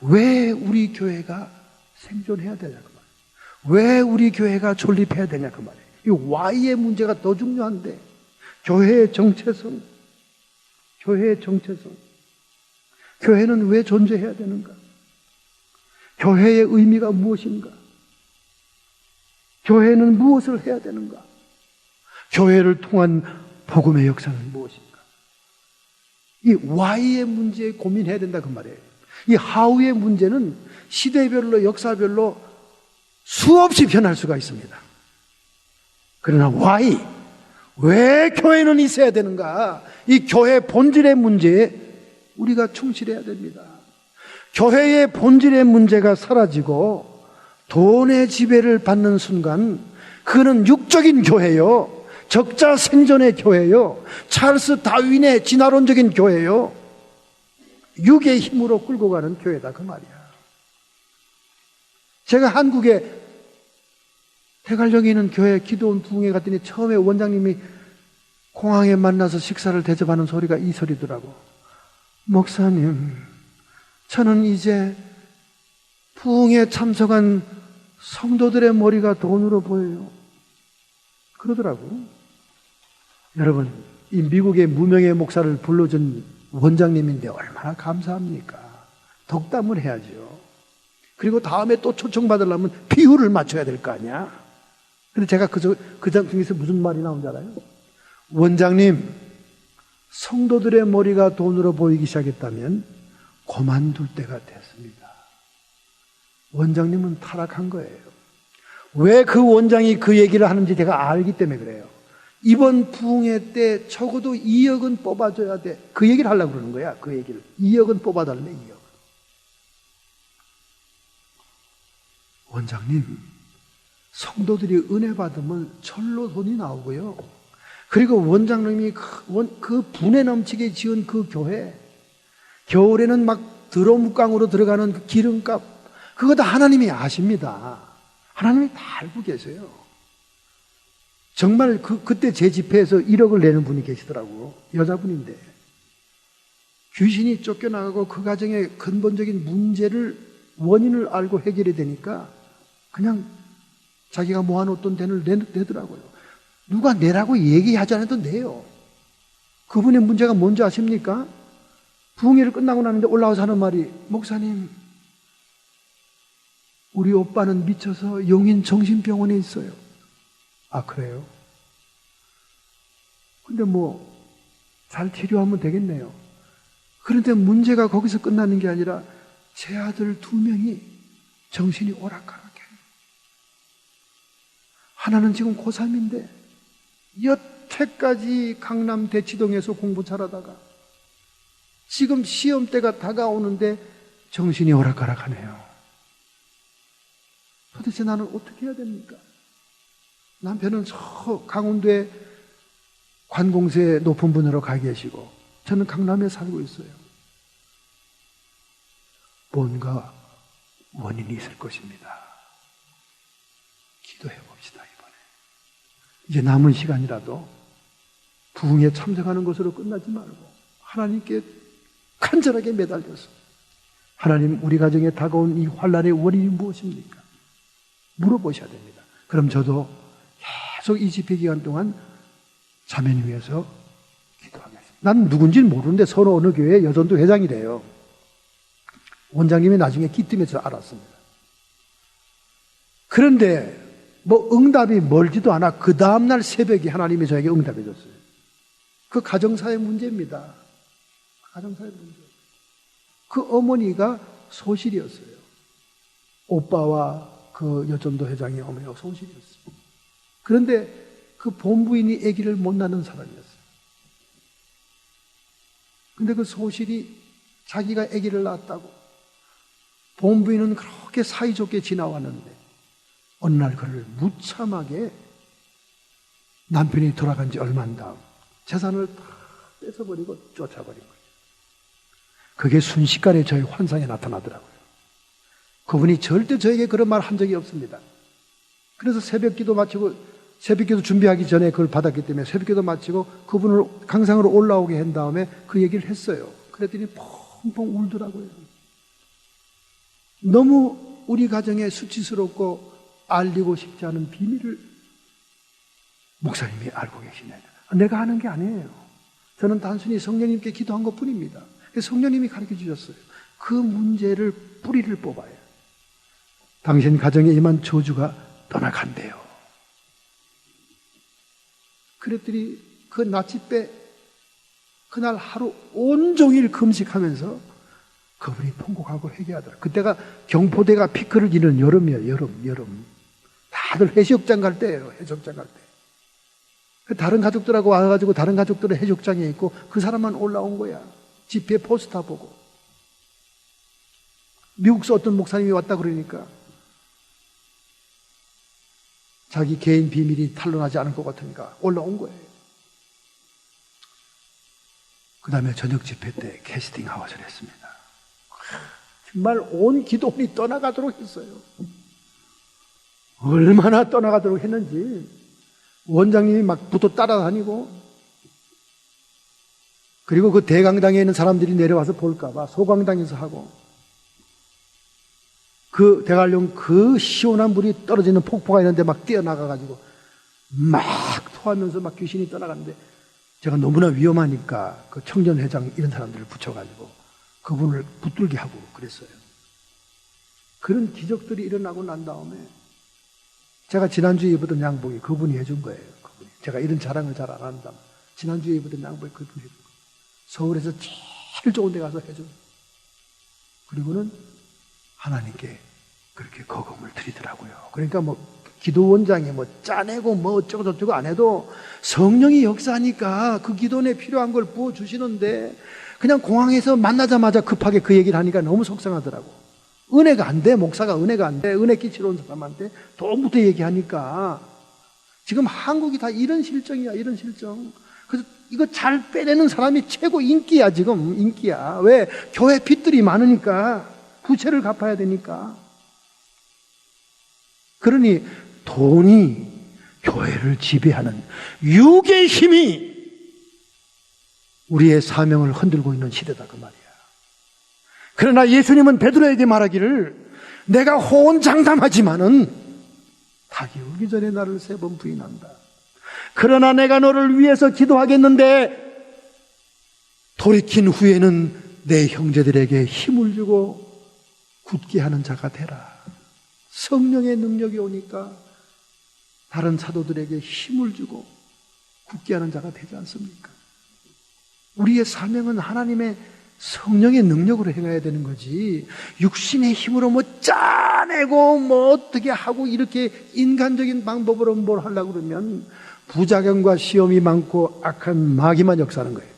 왜 우리 교회가 생존해야 되냐 그 말이에요. 왜 우리 교회가 존립해야 되냐 그 말이에요. 이 Why의 문제가 더 중요한데, 교회의 정체성, 교회는 왜 존재해야 되는가? 교회의 의미가 무엇인가? 교회는 무엇을 해야 되는가? 교회를 통한 복음의 역사는 무엇인가? 이 Why의 문제에 고민해야 된다 그 말이에요. 이 How의 문제는 시대별로 역사별로 수없이 변할 수가 있습니다. 그러나 Why? 왜 교회는 있어야 되는가? 이 교회 본질의 문제에 우리가 충실해야 됩니다. 교회의 본질의 문제가 사라지고 돈의 지배를 받는 순간, 그는 육적인 교회요, 적자 생존의 교회요, 찰스 다윈의 진화론적인 교회요, 육의 힘으로 끌고 가는 교회다 그 말이야. 제가 한국에 대관령에 있는 교회 기도원 부흥회 갔더니 처음에 원장님이 공항에 만나서 식사를 대접하는 소리가 이 소리더라고. 목사님, 저는 이제 부흥에 참석한 성도들의 머리가 돈으로 보여요. 그러더라고. 여러분, 이 미국의 무명의 목사를 불러준 원장님인데 얼마나 감사합니까? 덕담을 해야죠. 그리고 다음에 또 초청받으려면 비율을 맞춰야 될 거 아니야. 근데 제가 그 장중에서 무슨 말이 나온 줄 알아요? 원장님, 성도들의 머리가 돈으로 보이기 시작했다면 그만둘 때가 됐습니다. 원장님은 타락한 거예요. 왜 그 원장이 그 얘기를 하는지 제가 알기 때문에 그래요. 이번 부흥회 때 적어도 2억은 뽑아줘야 돼. 그 얘기를 하려고 그러는 거야. 그 얘기를. 2억은 뽑아달래, 2억. 원장님, 성도들이 은혜 받으면 절로 돈이 나오고요. 그리고 원장님이 그 분에 넘치게 지은 그 교회, 겨울에는 막 드럼강으로 들어가는 그 기름값, 그거 다 하나님이 아십니다. 하나님이 다 알고 계세요. 정말 그때 제 집회에서 1억을 내는 분이 계시더라고요. 여자분인데. 귀신이 쫓겨나가고 그 가정의 근본적인 문제를, 원인을 알고 해결이 되니까 그냥 자기가 모아놓던 돈을 내더라고요. 누가 내라고 얘기하지 않아도 내요. 그분의 문제가 뭔지 아십니까? 부흥회를 끝나고 나는데 올라와서 하는 말이, 목사님, 우리 오빠는 미쳐서 용인 정신병원에 있어요. 아, 그래요? 근데 잘 치료하면 되겠네요. 그런데 문제가 거기서 끝나는 게 아니라 제 아들 2명이 정신이 오락가락해. 하나는 지금 고3인데 여태까지 강남 대치동에서 공부 잘하다가 지금 시험 때가 다가오는데 정신이 오락가락하네요. 도대체 나는 어떻게 해야 됩니까? 남편은 저 강원도에 관공서에 높은 분으로 가 계시고 저는 강남에 살고 있어요. 뭔가 원인이 있을 것입니다. 기도해 봅시다, 이번에. 이제 남은 시간이라도 부흥에 참석하는 것으로 끝나지 말고 하나님께 간절하게 매달려서, 하나님, 우리 가정에 다가온 이 환난의 원인이 무엇입니까? 물어보셔야 됩니다. 그럼 저도 계속 이 집회 기간 동안 자매님 위해서 기도하겠습니다. 난 누군지는 모르는데 서로 어느 교회 여전도 회장이래요. 원장님이 나중에 기뜸에서 알았습니다. 그런데 응답이 멀지도 않아 그 다음날 새벽에 하나님이 저에게 응답해 줬어요. 그 가정사의 문제입니다. 가정사의 문제. 그 어머니가 소실이었어요. 오빠와 그 여전도 회장의 어머니가 소실이었어요. 그런데 그 본부인이 아기를 못 낳는 사람이었어요. 근데 그 소실이 자기가 아기를 낳았다고 본부인은 그렇게 사이좋게 지나왔는데 어느 날 그를 무참하게 남편이 돌아간 지 얼마 안 다음 재산을 다 뺏어버리고 쫓아버린 거예요. 그게 순식간에 저의 환상에 나타나더라고요. 그분이 절대 저에게 그런 말 한 적이 없습니다. 그래서 새벽기도 마치고, 새벽기도 준비하기 전에 그걸 받았기 때문에 새벽기도 마치고 그분을 강상으로 올라오게 한 다음에 그 얘기를 했어요. 그랬더니 펑펑 울더라고요. 너무 우리 가정에 수치스럽고 알리고 싶지 않은 비밀을 목사님이 알고 계시네. 내가 하는 게 아니에요. 저는 단순히 성령님께 기도한 것 뿐입니다. 성령님이 가르쳐 주셨어요. 그 문제를 뿌리를 뽑아요. 당신 가정에 임한 저주가 떠나간대요. 그랬더니 그 나치배 그날 하루 온종일 금식하면서 그분이 통곡하고 회개하더라. 그때가 경포대가 피크를 기는 여름이에요. 여름. 다들 해수욕장 갈 때예요. 해수욕장 갈 때. 다른 가족들하고 와가지고 다른 가족들은 해수욕장에 있고 그 사람만 올라온 거야. 집회 포스터 보고. 미국서 어떤 목사님이 왔다 그러니까 자기 개인 비밀이 탄로나지 않을 것 같으니까 올라온 거예요. 그 다음에 저녁 집회 때 캐스팅 아웃을 했습니다. 정말 온 기도원이 떠나가도록 했어요. 얼마나 떠나가도록 했는지 원장님이 막 붙어 따라다니고, 그리고 그 대강당에 있는 사람들이 내려와서 볼까봐 소강당에서 하고, 그 대관령 그 시원한 물이 떨어지는 폭포가 있는데 막 뛰어나가가지고 막 토하면서 막 귀신이 떠나가는데 제가 너무나 위험하니까 그 청년회장 이런 사람들을 붙여가지고 그분을 붙들게 하고 그랬어요. 그런 기적들이 일어나고 난 다음에 제가 지난주에 입었던 양복이 그분이 해준 거예요. 그분이. 제가 이런 자랑을 잘 안 한다. 지난주에 입었던 양복이 그분이 해준 거예요. 서울에서 제일 좋은 데 가서 해준 거예요. 그리고는 하나님께 그렇게 거금을 드리더라고요. 그러니까 뭐 기도원장이 뭐 짜내고 뭐 어쩌고 저쩌고 안 해도 성령이 역사하니까 그 기도원에 필요한 걸 부어주시는데 그냥 공항에서 만나자마자 급하게 그 얘기를 하니까 너무 속상하더라고. 은혜가 안 돼. 목사가 은혜가 안 돼. 은혜 끼치러 온 사람한테 도부터 얘기하니까 지금 한국이 다 이런 실정이야. 이런 실정. 그래서 이거 잘 빼내는 사람이 최고 인기야. 지금 인기야. 왜? 교회 빚들이 많으니까 부채를 갚아야 되니까. 그러니 돈이 교회를 지배하는 육의 힘이 우리의 사명을 흔들고 있는 시대다 그 말이야. 그러나 예수님은 베드로에게 말하기를 내가 호언장담하지만은 닭이 울기 전에 나를 3번 부인한다. 그러나 내가 너를 위해서 기도하겠는데 돌이킨 후에는 내 형제들에게 힘을 주고 굳게 하는 자가 되라. 성령의 능력이 오니까 다른 사도들에게 힘을 주고 굳게 하는 자가 되지 않습니까? 우리의 사명은 하나님의 성령의 능력으로 행해야 되는 거지 육신의 힘으로 뭐 짜내고 뭐 어떻게 하고 이렇게 인간적인 방법으로 뭘 하려고 그러면 부작용과 시험이 많고 악한 마귀만 역사하는 거예요.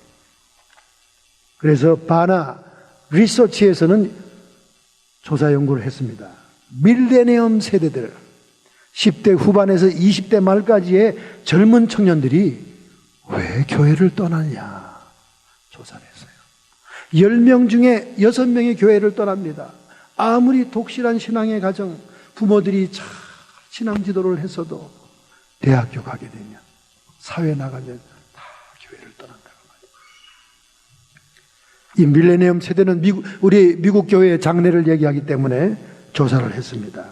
그래서 바나 리서치에서는 조사 연구를 했습니다. 밀레니엄 세대들 10대 후반에서 20대 말까지의 젊은 청년들이 왜 교회를 떠나냐 조사를 했어요. 10명 중에 6명이 교회를 떠납니다. 아무리 독실한 신앙의 가정, 부모들이 잘 신앙 지도를 했어도 대학교 가게 되면, 사회 나가면 다 교회를 떠난다고 말이에요. 이 밀레니엄 세대는 우리 미국 교회의 장래를 얘기하기 때문에 조사를 했습니다.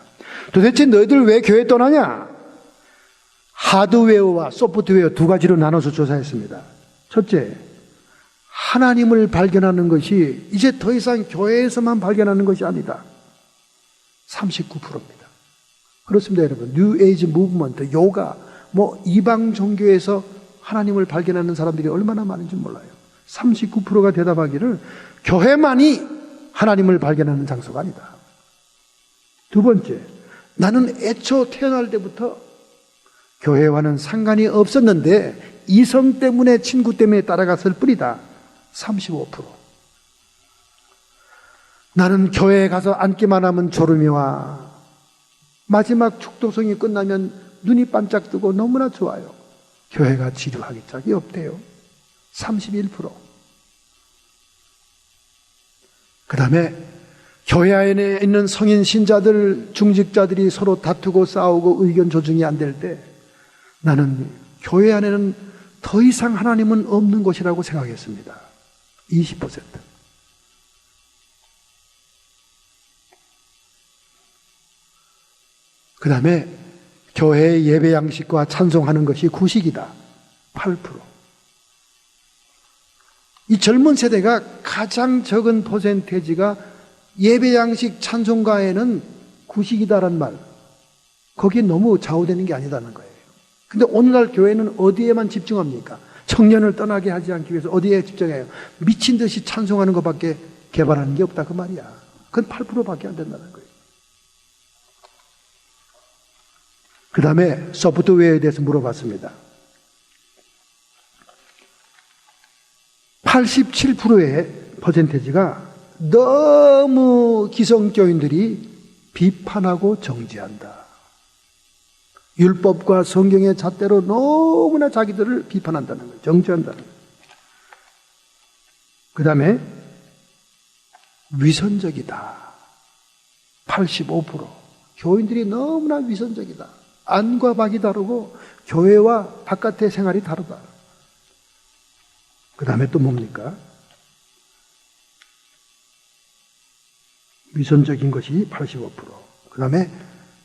도대체 너희들 왜 교회 떠나냐? 하드웨어와 소프트웨어 2가지로 나눠서 조사했습니다. 첫째, 하나님을 발견하는 것이 이제 더 이상 교회에서만 발견하는 것이 아니다. 39%입니다. 그렇습니다, 여러분. 뉴 에이지 무브먼트, 요가, 뭐 이방 종교에서 하나님을 발견하는 사람들이 얼마나 많은지 몰라요. 39%가 대답하기를 교회만이 하나님을 발견하는 장소가 아니다. 두 번째, 나는 애초 태어날 때부터 교회와는 상관이 없었는데 이성 때문에, 친구 때문에 따라갔을 뿐이다. 35%. 나는 교회에 가서 앉기만 하면 졸음이 와. 마지막 축도성이 끝나면 눈이 반짝 뜨고 너무나 좋아요. 교회가 지루하기 짝이 없대요. 31%. 그 다음에 교회 안에 있는 성인 신자들, 중직자들이 서로 다투고 싸우고 의견 조정이 안 될 때 나는 교회 안에는 더 이상 하나님은 없는 곳이라고 생각했습니다. 20%. 그 다음에 교회의 예배 양식과 찬송하는 것이 구식이다. 8%. 이 젊은 세대가 가장 적은 퍼센테이지가 예배 양식 찬송가에는 구식이다라는 말, 거기에 너무 좌우되는 게 아니다는 거예요. 근데 오늘날 교회는 어디에만 집중합니까? 청년을 떠나게 하지 않기 위해서 어디에 집중해요? 미친 듯이 찬송하는 것밖에 개발하는 게 없다 그 말이야. 그건 8%밖에 안 된다는 거예요. 그 다음에 소프트웨어에 대해서 물어봤습니다. 87%의 퍼센테이지가 너무 기성교인들이 비판하고 정죄한다. 율법과 성경의 잣대로 너무나 자기들을 비판한다는 거예요. 정죄한다는 거예요. 그 다음에 위선적이다. 85%. 교인들이 너무나 위선적이다. 안과 밖이 다르고 교회와 바깥의 생활이 다르다. 그 다음에 또 뭡니까? 위선적인 것이 85%. 그 다음에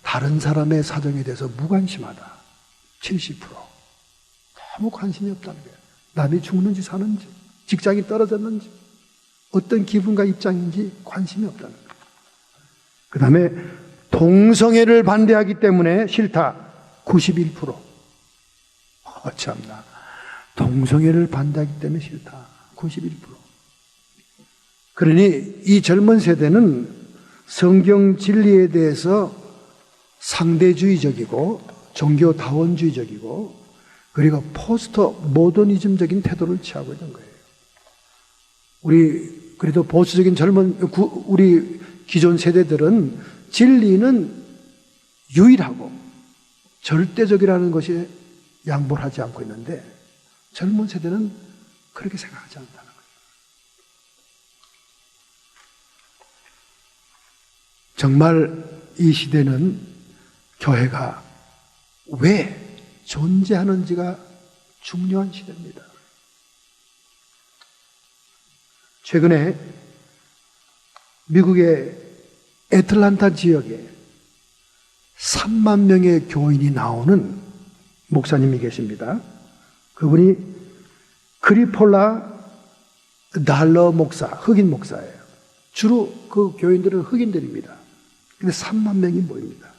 다른 사람의 사정에 대해서 무관심하다. 70%. 너무 관심이 없다는 거예요. 남이 죽는지 사는지, 직장이 떨어졌는지, 어떤 기분과 입장인지 관심이 없다는 거예요. 그 다음에 동성애를 반대하기 때문에 싫다. 91%. 참나. 동성애를 반대하기 때문에 싫다. 91%. 그러니 이 젊은 세대는 성경 진리에 대해서 상대주의적이고 종교다원주의적이고 그리고 포스트 모더니즘적인 태도를 취하고 있는 거예요. 우리 그래도 보수적인 우리 기존 세대들은 진리는 유일하고 절대적이라는 것이 양보를 하지 않고 있는데 젊은 세대는 그렇게 생각하지 않다는 거예요. 정말 이 시대는 교회가 왜 존재하는지가 중요한 시대입니다. 최근에 미국의 애틀란타 지역에 3만 명의 교인이 나오는 목사님이 계십니다. 그분이 크리폴라 달러 목사, 흑인 목사예요. 주로 그 교인들은 흑인들입니다. 근데 3만 명이 모입니다.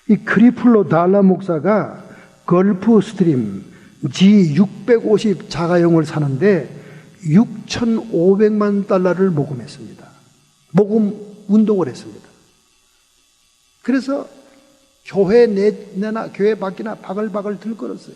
이 크리폴라 달러 목사가 걸프 스트림 G650 자가용을 사는데 6,500만 달러를 모금했습니다. 모금 운동을 했습니다. 그래서 교회 내나 교회 밖이나 바글바글 들끓었어요.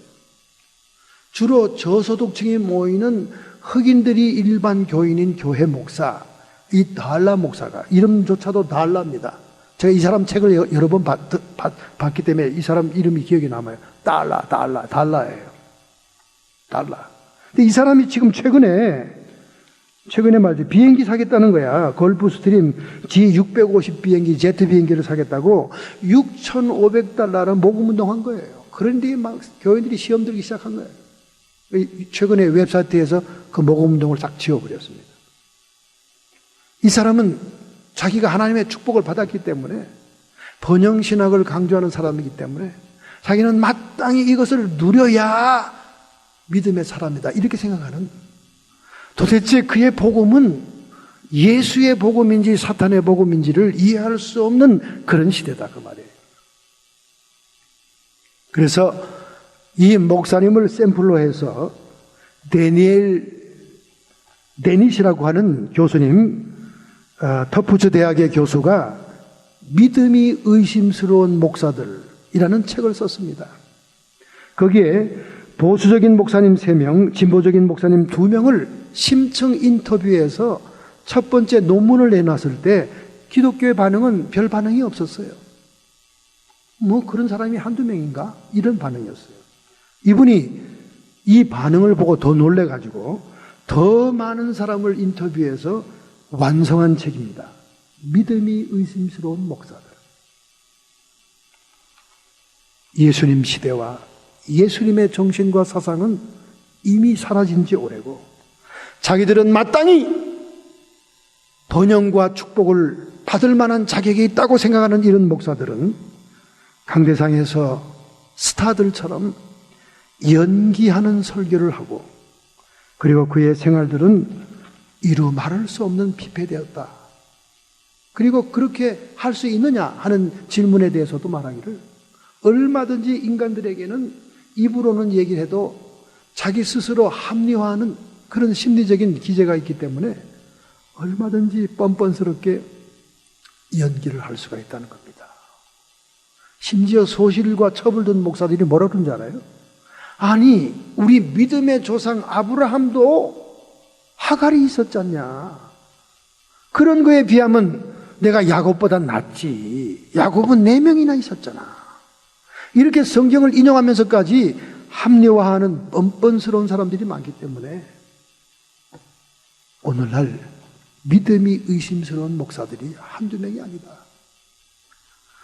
주로 저소득층이 모이는 흑인들이 일반 교인인 교회 목사, 이 달라 목사가 이름조차도 달라입니다. 제가 이 사람 책을 여러 번 봤기 때문에 이 사람 이름이 기억이 남아요. 달라예요. 달라. 근데 이 사람이 지금 최근에 말이죠. 비행기 사겠다는 거야. 걸프 스트림 G650 비행기, 제트 비행기를 사겠다고 6,500달러를 모금 운동한 거예요. 그런데 막 교인들이 시험 들기 시작한 거예요. 최근에 웹사이트에서 그 모금 운동을 싹 지워버렸습니다. 이 사람은 자기가 하나님의 축복을 받았기 때문에 번영신학을 강조하는 사람이기 때문에 자기는 마땅히 이것을 누려야 믿음의 사람이다. 이렇게 생각하는, 도대체 그의 복음은 예수의 복음인지 사탄의 복음인지를 이해할 수 없는 그런 시대다. 그 말이에요. 그래서 이 목사님을 샘플로 해서 데닛이라고 하는 교수님, 터프츠 대학의 교수가 믿음이 의심스러운 목사들이라는 책을 썼습니다. 거기에 보수적인 목사님 3명, 진보적인 목사님 2명을 심층 인터뷰해서 첫 번째 논문을 내놨을 때 기독교의 반응은 별 반응이 없었어요. 뭐 그런 사람이 한두 명인가? 이런 반응이었어요. 이분이 이 반응을 보고 더 놀래가지고 더 많은 사람을 인터뷰해서 완성한 책입니다. 믿음이 의심스러운 목사들. 예수님 시대와 예수님의 정신과 사상은 이미 사라진 지 오래고 자기들은 마땅히 번영과 축복을 받을 만한 자격이 있다고 생각하는 이런 목사들은 강대상에서 스타들처럼 연기하는 설교를 하고 그리고 그의 생활들은 이루 말할 수 없는 피폐되었다. 그리고 그렇게 할 수 있느냐 하는 질문에 대해서도 말하기를 얼마든지 인간들에게는 입으로는 얘기를 해도 자기 스스로 합리화하는 그런 심리적인 기제가 있기 때문에 얼마든지 뻔뻔스럽게 연기를 할 수가 있다는 겁니다. 심지어 소실과 처벌된 목사들이 뭐라 그런지 알아요? 아니, 우리 믿음의 조상 아브라함도 하갈이 있었잖냐. 그런 거에 비하면 내가 야곱보다 낫지. 야곱은 4명이나 있었잖아. 이렇게 성경을 인용하면서까지 합리화하는 뻔뻔스러운 사람들이 많기 때문에 오늘날 믿음이 의심스러운 목사들이 한두 명이 아니다.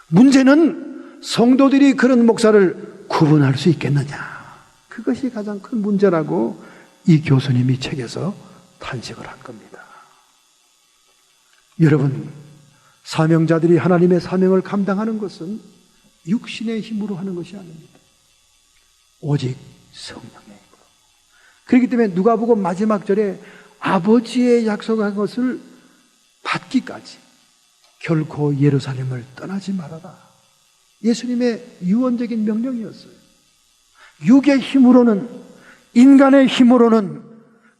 문제는 성도들이 그런 목사를 구분할 수 있겠느냐. 그것이 가장 큰 문제라고 이 교수님이 책에서 탄식을 한 겁니다. 여러분, 사명자들이 하나님의 사명을 감당하는 것은 육신의 힘으로 하는 것이 아닙니다. 오직 성령의 힘으로. 그렇기 때문에 누가복음 마지막 절에 아버지의 약속한 것을 받기까지 결코 예루살렘을 떠나지 말아라. 예수님의 유언적인 명령이었어요. 육의 힘으로는, 인간의 힘으로는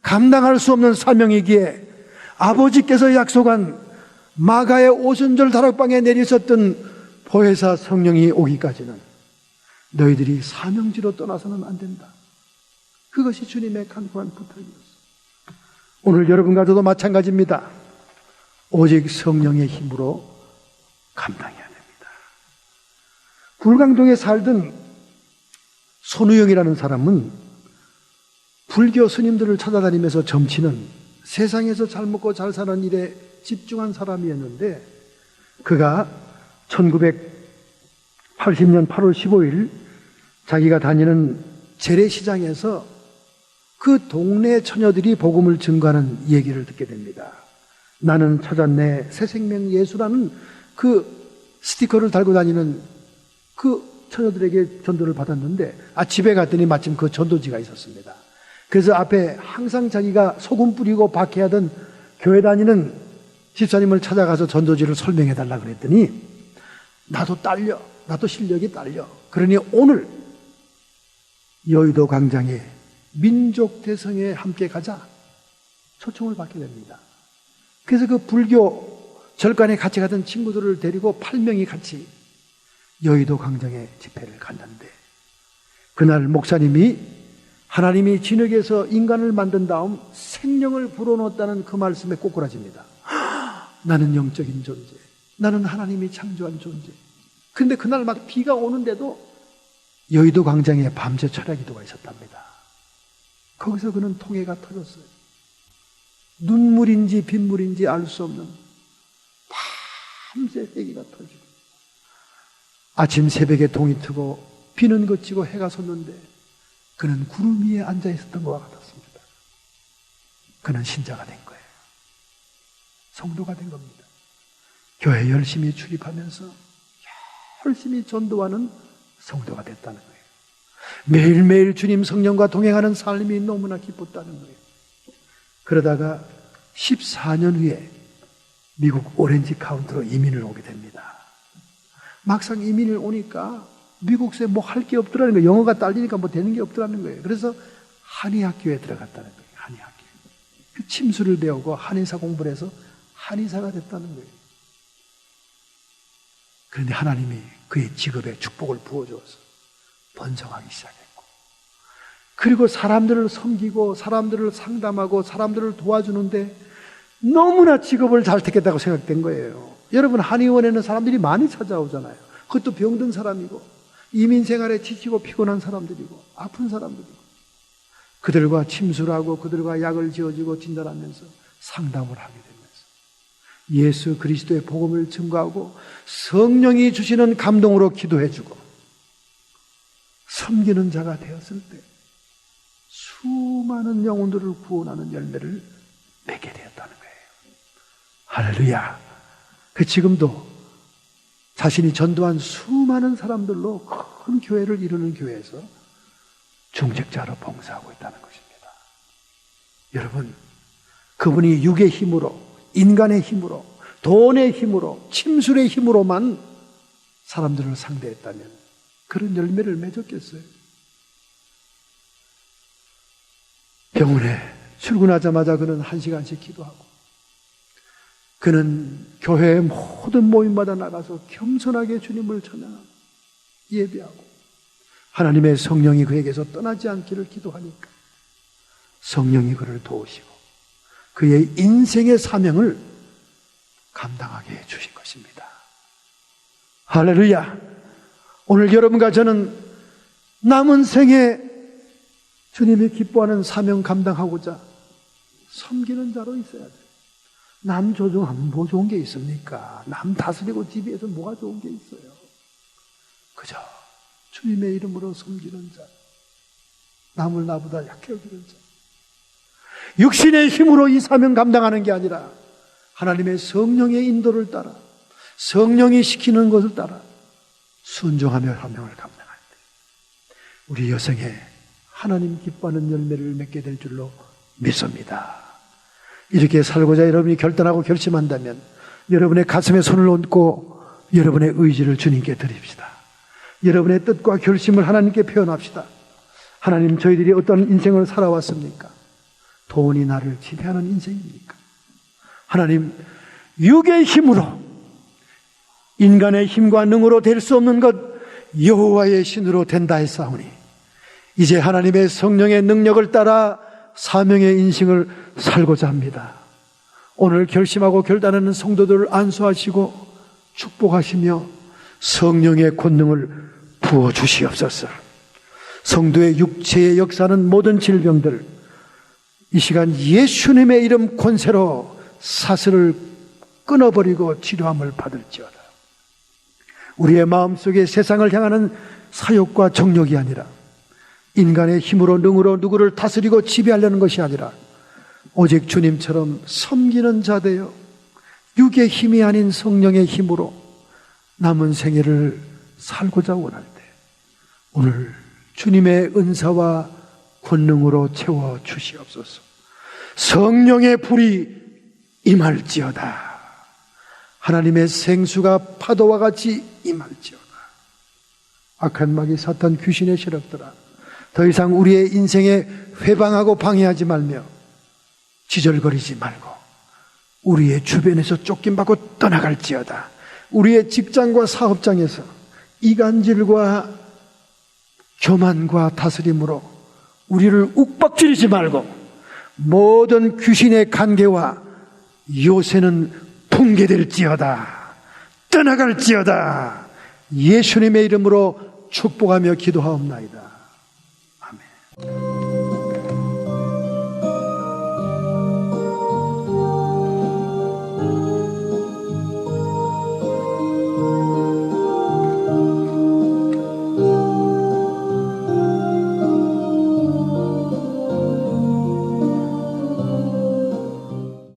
감당할 수 없는 사명이기에 아버지께서 약속한 마가의 오순절 다락방에 내리셨던 보혜사 성령이 오기까지는 너희들이 사명지로 떠나서는 안 된다. 그것이 주님의 간곡한 부탁이었어요. 오늘 여러분과 저도 마찬가지입니다. 오직 성령의 힘으로 감당해야 됩니다. 불광동에 살던 손우영이라는 사람은 불교 스님들을 찾아다니면서 점치는, 세상에서 잘 먹고 잘 사는 일에 집중한 사람이었는데, 그가 1980년 8월 15일 자기가 다니는 재래시장에서 그 동네 처녀들이 복음을 증거하는 얘기를 듣게 됩니다. 나는 찾았네 새생명 예수라는 그 스티커를 달고 다니는 그 처녀들에게 전도를 받았는데, 집에 갔더니 마침 그 전도지가 있었습니다. 그래서 앞에 항상 자기가 소금 뿌리고 박해하던 교회 다니는 집사님을 찾아가서 전도지를 설명해 달라 그랬더니, 나도 딸려, 나도 실력이 딸려. 그러니 오늘 여의도 광장에 민족대성에 함께 가자 초청을 받게 됩니다. 그래서 그 불교 절간에 같이 가던 친구들을 데리고 8명이 같이 여의도 광장에 집회를 갔는데, 그날 목사님이 하나님이 진흙에서 인간을 만든 다음 생명을 불어넣었다는 그 말씀에 꼬꾸라집니다. 나는 영적인 존재, 나는 하나님이 창조한 존재. 근데 그날 막 비가 오는데도 여의도 광장에 밤새 철야기도가 있었답니다. 거기서 그는 통해가 터졌어요. 눈물인지 빗물인지 알 수 없는 밤새 회기가 터지고, 아침 새벽에 동이 트고 비는 그치고 해가 섰는데 그는 구름 위에 앉아 있었던 것과 같았습니다. 그는 신자가 된 거예요. 성도가 된 겁니다. 교회 열심히 출입하면서 열심히 전도하는 성도가 됐다는 거예요. 매일매일 주님 성령과 동행하는 삶이 너무나 기뻤다는 거예요. 그러다가 14년 후에 미국 오렌지 카운티로 이민을 오게 됩니다. 막상 이민을 오니까 미국에 뭐 할 게 없더라는 거예요. 영어가 딸리니까 뭐 되는 게 없더라는 거예요. 그래서 한의학교에 들어갔다는 거예요. 한의학교. 그 침수를 배우고 한의사 공부를 해서 한의사가 됐다는 거예요. 그런데 하나님이 그의 직업에 축복을 부어주어서 번성하기 시작했고, 그리고 사람들을 섬기고 사람들을 상담하고 사람들을 도와주는데 너무나 직업을 잘 택했다고 생각된 거예요. 여러분, 한의원에는 사람들이 많이 찾아오잖아요. 그것도 병든 사람이고 이민 생활에 지치고 피곤한 사람들이고 아픈 사람들이고, 그들과 침술하고 그들과 약을 지어주고 진단하면서 상담을 하게 되면서 예수 그리스도의 복음을 증거하고 성령이 주시는 감동으로 기도해주고 섬기는 자가 되었을 때 수많은 영혼들을 구원하는 열매를 맺게 되었다는 거예요. 할렐루야. 그 지금도 자신이 전도한 수많은 사람들로 큰 교회를 이루는 교회에서 중직자로 봉사하고 있다는 것입니다. 여러분, 그분이 육의 힘으로, 인간의 힘으로, 돈의 힘으로, 침술의 힘으로만 사람들을 상대했다면 그런 열매를 맺었겠어요? 병원에 출근하자마자 그는 1시간씩 기도하고, 그는 교회의 모든 모임마다 나가서 겸손하게 주님을 찬양하고 예배하고, 하나님의 성령이 그에게서 떠나지 않기를 기도하니까 성령이 그를 도우시고 그의 인생의 사명을 감당하게 해주신 것입니다. 할렐루야. 오늘 여러분과 저는 남은 생에 주님이 기뻐하는 사명 감당하고자 섬기는 자로 있어야 돼요. 남 조종하면 뭐 좋은 게 있습니까? 남 다스리고 지배해서 뭐가 좋은 게 있어요? 그저 주님의 이름으로 섬기는 자, 남을 나보다 약해 여기는 자, 육신의 힘으로 이 사명 감당하는 게 아니라 하나님의 성령의 인도를 따라, 성령이 시키는 것을 따라 순종하며 사명을 감당할 때 우리 여생에 하나님 기뻐하는 열매를 맺게 될 줄로 믿습니다. 이렇게 살고자 여러분이 결단하고 결심한다면 여러분의 가슴에 손을 얹고 여러분의 의지를 주님께 드립시다. 여러분의 뜻과 결심을 하나님께 표현합시다. 하나님, 저희들이 어떤 인생을 살아왔습니까? 돈이 나를 지배하는 인생입니까? 하나님, 육의 힘으로, 인간의 힘과 능으로 될 수 없는 것 여호와의 신으로 된다 했사오니 이제 하나님의 성령의 능력을 따라 사명의 인생을 살고자 합니다. 오늘 결심하고 결단하는 성도들을 안수하시고 축복하시며 성령의 권능을 부어주시옵소서. 성도의 육체에 역사하는 모든 질병들, 이 시간 예수님의 이름 권세로 사슬을 끊어버리고 치료함을 받을지어다. 우리의 마음속에 세상을 향하는 사욕과 정욕이 아니라 인간의 힘으로 능으로 누구를 다스리고 지배하려는 것이 아니라 오직 주님처럼 섬기는 자 되어 육의 힘이 아닌 성령의 힘으로 남은 생애를 살고자 원할 때 오늘 주님의 은사와 권능으로 채워 주시옵소서. 성령의 불이 임할지어다. 하나님의 생수가 파도와 같이 임할지어다. 악한 마귀 사탄 귀신의 세력들아, 더 이상 우리의 인생에 회방하고 방해하지 말며 지절거리지 말고 우리의 주변에서 쫓김받고 떠나갈지어다. 우리의 직장과 사업장에서 이간질과 교만과 다스림으로 우리를 욱박지르지 말고 모든 귀신의 관계와 요새는 붕괴될지어다. 떠나갈지어다. 예수님의 이름으로 축복하며 기도하옵나이다. 아멘.